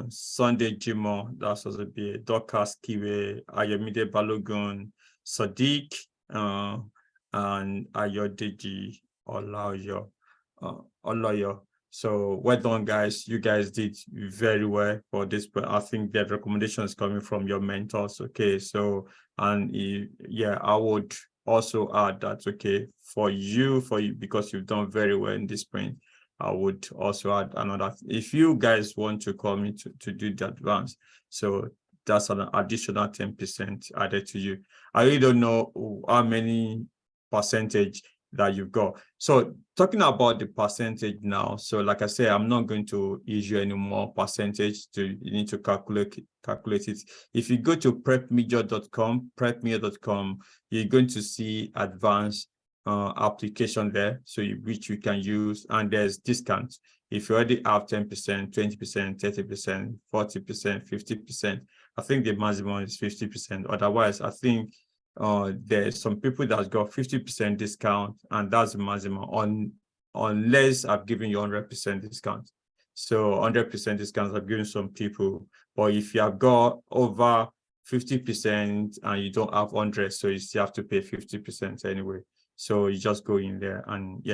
Sunday Jimo, that's also BA, Dorcas Kiwe, Ayomide Balogun, Sadiq, and Ayodeji Olayo. So well done, guys. You guys did very well for this, but I think that recommendation is coming from your mentors. Okay, so and I would also add that, okay, for you because you've done very well in this sprint, I would also add another. If you guys want to call me to do the advance, so that's an additional 10% added to you. I really don't know how many percentage that you've got. So talking about the percentage now, so like I said, I'm not going to issue any more percentage. You need to calculate it. If you go to prepmedia.com, you're going to see advanced application there, so which you can use, and there's discounts. If you already have 10%, 20%, 30%, 40%, 50%, I think the maximum is 50%. Otherwise, I think there's some people that got 50% discount, and that's the maximum unless I've given you 100% discount. So 100% discounts I've given some people, but if you have got over 50% and you don't have 100, so you still have to pay 50% anyway. So you just go in there and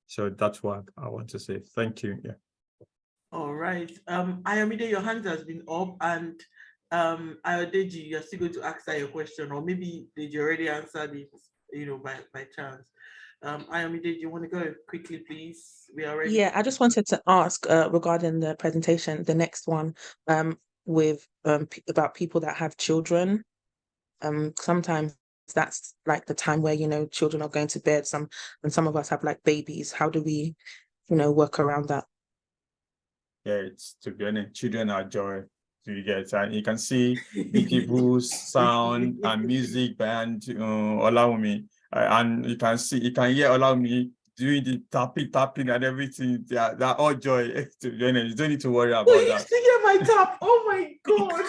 so that's what I want to say. Thank you. All right. Ayomide, your hand has been up, and Ayodeji, you're still going to ask her a question, or maybe did you already answer it, by chance? Ayomide, do you want to go quickly, please? We are ready. Yeah, I just wanted to ask regarding the presentation, the next one, with about people that have children. Sometimes that's like the time where children are going to bed. Some of us have like babies. How do we, work around that? Yeah, it's, to be honest, children are joy. You get, and you can see the people's sound and music band. Allow me, and you can hear allow me doing the tapping and everything. They're all joy. To be honest, you don't need to worry about that. You still get my tap. Oh my god.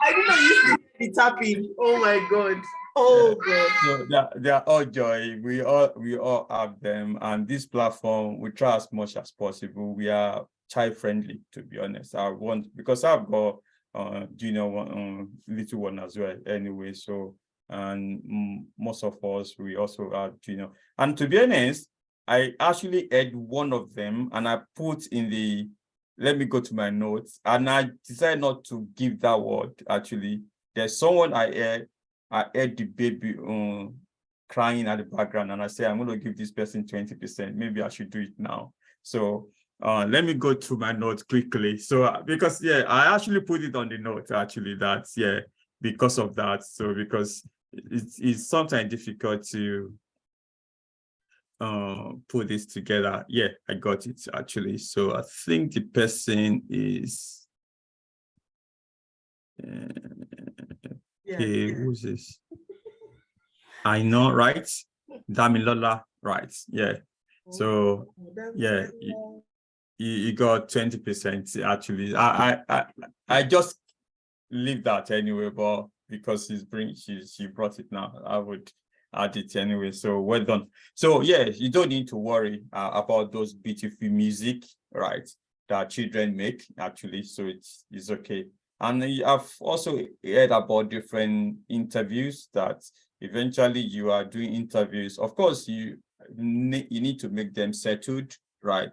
I didn't know you used to be tapping. Oh my god. Oh god. So they are all joy. We all have them, and this platform we try as much as possible. We are child friendly, to be honest. Because I've got junior one, little one as well. Anyway, so and most of us we also are junior. And to be honest, I actually had one of them, and I put in the. Let me go to my notes, and I decided not to give that word. Actually, there's someone I heard the baby crying at the background, and I say I'm going to give this person 20%. Maybe I should do it now. So let me go through my notes quickly. So because I actually put it on the note actually that because of that. So because it's sometimes difficult to put this together. Yeah, I got it actually. So I think the person is okay, who's this? I know, right? Damilola, right? Yeah. So yeah, you got 20% actually. I just leave that anyway, but because she brought it now, I would add it anyway. So well done. So yeah, you don't need to worry about those beautiful music, right, that children make actually. So it's okay. And I've also heard about different interviews that eventually you are doing interviews. Of course, you need to make them settled, right,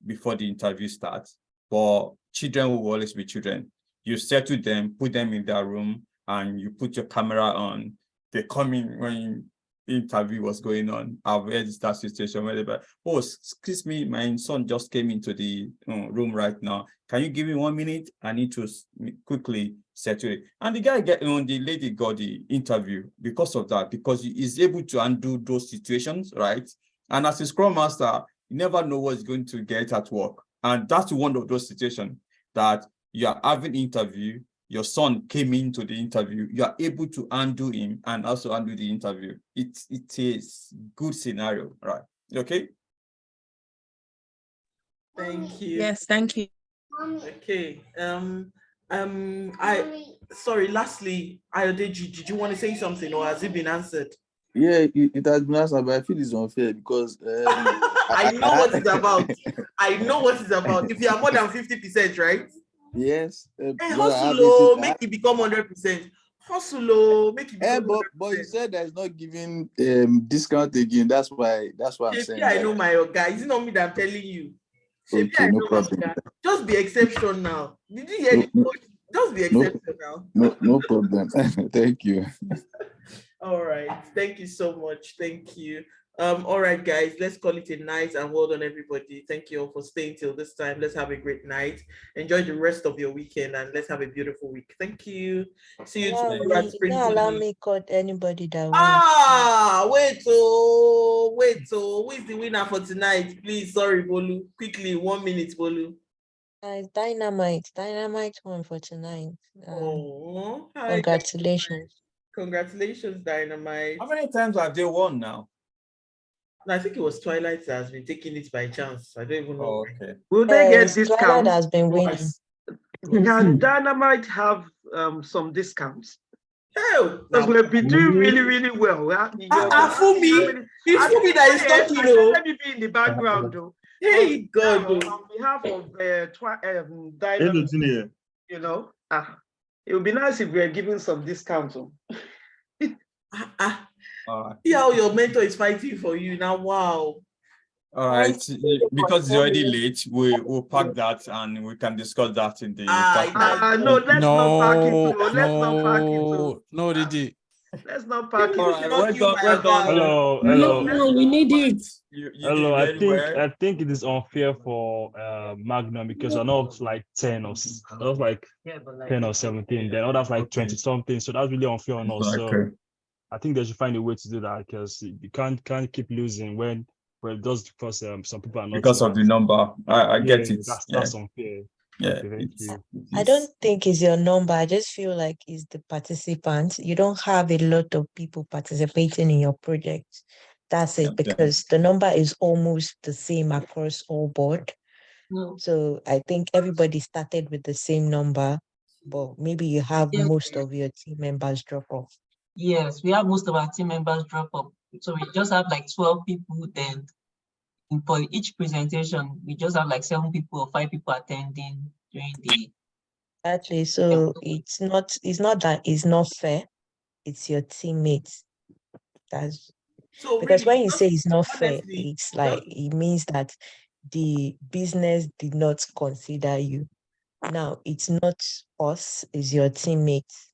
before the interview starts. But children will always be children. You settle them, put them in their room, and you put your camera on. They come in when the interview was going on. I've heard that situation where they're like, oh, excuse me, my son just came into the room right now. Can you give me 1 minute? I need to quickly settle it. And the guy the lady got the interview because of that, because he is able to undo those situations, right? And as a Scrum Master, you never know what's going to get at work. And that's one of those situations that you are having interview, your son came into the interview, you are able to undo him and also undo the interview. It is good scenario, right? Okay. Thank you. Yes, thank you. Okay. Sorry, lastly, Ayodeji, did you want to say something or has it been answered? Yeah, it has been answered, but I feel it's unfair because I know what it's about. I know what it's about. If you are more than 50%, right? Yes. Hey, hustle, make it become 100%. Hustle, make it become 100%. But you said that it's not giving discount again. That's why I'm saying. I know my guy. Is it not me that I'm telling you? Okay, no problem. Just be exception now. Did you hear the word? Just be exception now. No problem. Thank you. All right. Thank you so much. Thank you. All right, guys, let's call it a night and well done, everybody. Thank you all for staying till this time. Let's have a great night. Enjoy the rest of your weekend and let's have a beautiful week. Thank you. See you tomorrow at Spring. Don't allow me cut anybody that wait, who is the winner for tonight? Please, sorry, Bolu. Quickly, 1 minute, Bolu. Dynamite won for tonight. Congratulations. Congratulations, Dynamite. How many times have they won now? I think it was Twilight that has been taking it by chance. I don't even know. Oh, okay. Will they get discounts? Twilight has been winning. Can Dynamite have some discounts? Hell, because we'll be doing really, really well. Fumi, it's Fumi that is talking. Let me be in the background, though. Hey, God. On behalf of Dynamite, you know, it would be nice if we were giving some discounts. See how your mentor is fighting for you now. Wow. All right, because it's already late, we'll pack that and we can discuss that in the no, let's not pack it. Let's not pack it. No, Didi. Let's not pack it. Hello. No, we need it. Hello, I think it is unfair for Magnum because I know it's like 10 or 10 or 17, then others like 20 something. So that's really unfair on us. So I think they should find a way to do that because you can't keep losing when just because some people are not because of the number. I get it. That's unfair. Yeah. I don't think it's your number. I just feel like it's the participants. You don't have a lot of people participating in your project. That's it, because the number is almost the same across all board. So I think everybody started with the same number, but maybe you have most of your team members drop off. Yes, we have most of our team members drop off. So we just have like 12 people then. And for each presentation, we just have like 7 people or 5 people attending during the Actually, so it's not that it's not fair, it's your teammates. That's So because really, when you say it's not fair, honestly, it's like it means that the business did not consider you. Now it's not us, it's your teammates.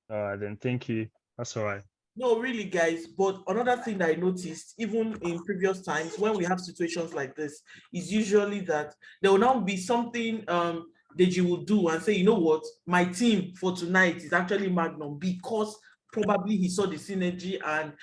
Then thank you. That's all right. no, really, guys. But another thing that I noticed, even in previous times when we have situations like this, is usually that there will now be something that you will do and say, you know what, my team for tonight is actually Magnum, because probably he saw the synergy and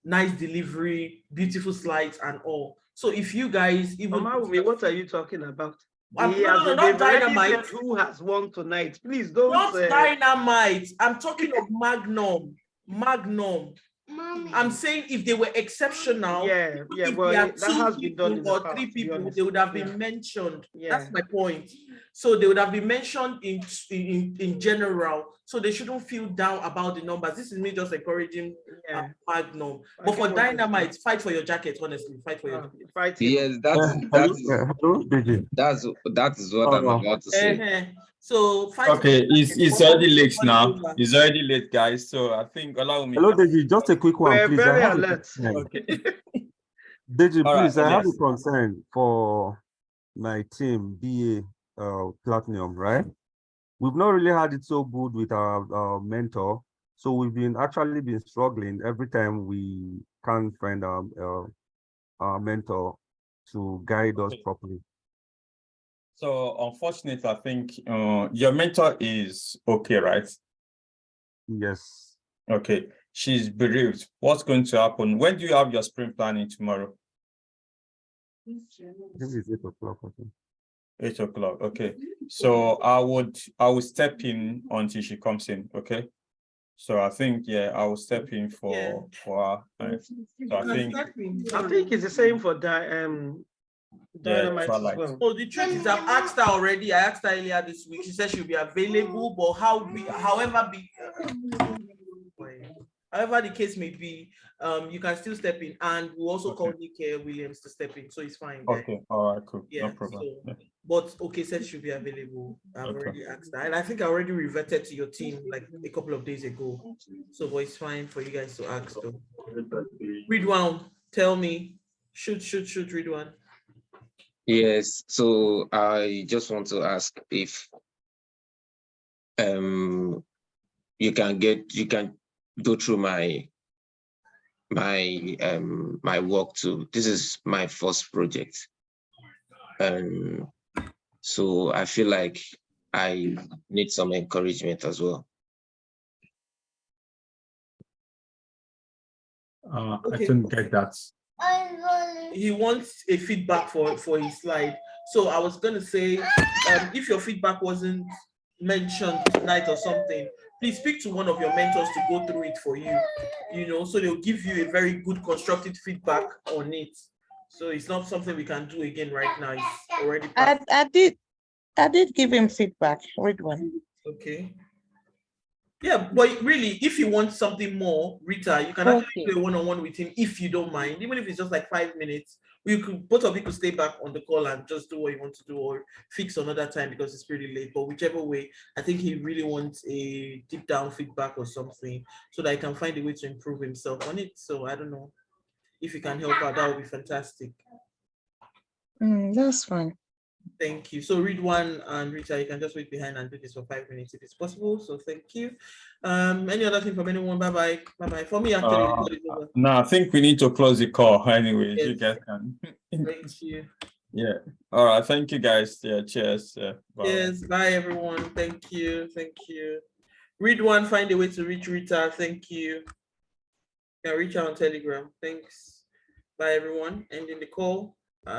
nice delivery, beautiful slides and all. So if you guys even what are you talking about? no, not they've already Dynamite. said who has won tonight. Please don't. Not Dynamite. I'm talking of Magnum. Magnum. I'm saying if they were exceptional, if well, there are that two has been done people in the or past, three to be people, honest. they would have been mentioned. Yeah. That's my point. So they would have been mentioned in general. So they shouldn't feel down about the numbers. This is me just encouraging Magnum. But for Dynamite, fight for your jacket. Honestly, fight for your jacket. Yes, that is what I'm about to say. So fight. Okay, it's already late now. It's already late, guys. So I think allow me. Hello, Deji. Just a quick one, We're please. very I have alert. Okay. Deji, All please, right, I have a yes. concern for my team, BA Platinum, right? We've not really had it so good with our mentor. So we've been struggling every time we can't find our mentor to guide us properly. So unfortunately, I think your mentor is okay, right? Yes. Okay. She's bereaved. What's going to happen? When do you have your sprint planning tomorrow? This is 8 o'clock. Okay. 8 o'clock. Okay. So I will step in until she comes in. Okay. So I think I will step in for her. Right? So I think it's the same for Dynamite as well. Oh, the truth is, I've asked her already. I asked her earlier this week. She said she'll be available, but however the case may be, you can still step in, and we'll also call Nick Williams to step in, so it's fine. Guys. Okay, all right, cool, yeah, no problem. So, but okay, said she'll be available. I've already asked her, and I think I already reverted to your team like a couple of days ago. So, but it's fine for you guys to ask though. Ridwan, tell me, shoot, Ridwan. Yes, so I just want to ask if you can go through my work too. This is my first project. So I feel like I need some encouragement as well. I couldn't get that. He wants a feedback for his slide. So I was gonna say, if your feedback wasn't mentioned tonight or something, please speak to one of your mentors to go through it for you. So they'll give you a very good constructive feedback on it. So it's not something we can do again right now. It's already passed. I did give him feedback. Read one. Okay. Yeah, but really, if you want something more, Rita, you can actually play one-on-one with him if you don't mind, even if it's just like 5 minutes. Both of you could stay back on the call and just do what you want to do, or fix another time because it's pretty late. But whichever way, I think he really wants a deep down feedback or something so that he can find a way to improve himself on it. So I don't know if you can help out, that would be fantastic. That's fine. Thank you. So Ridwan and Rita, you can just wait behind and do this for 5 minutes if it's possible. So thank you. Any other thing from anyone? Bye bye. For me, actually, no, I think we need to close the call anyway. Yes. You guys can. Thank you. Yeah. All right. Thank you, guys. Yeah. Cheers. Bye. Yes. Bye, everyone. Thank you. Ridwan, find a way to reach Rita. Thank you. You can reach out on Telegram. Thanks. Bye, everyone. Ending the call.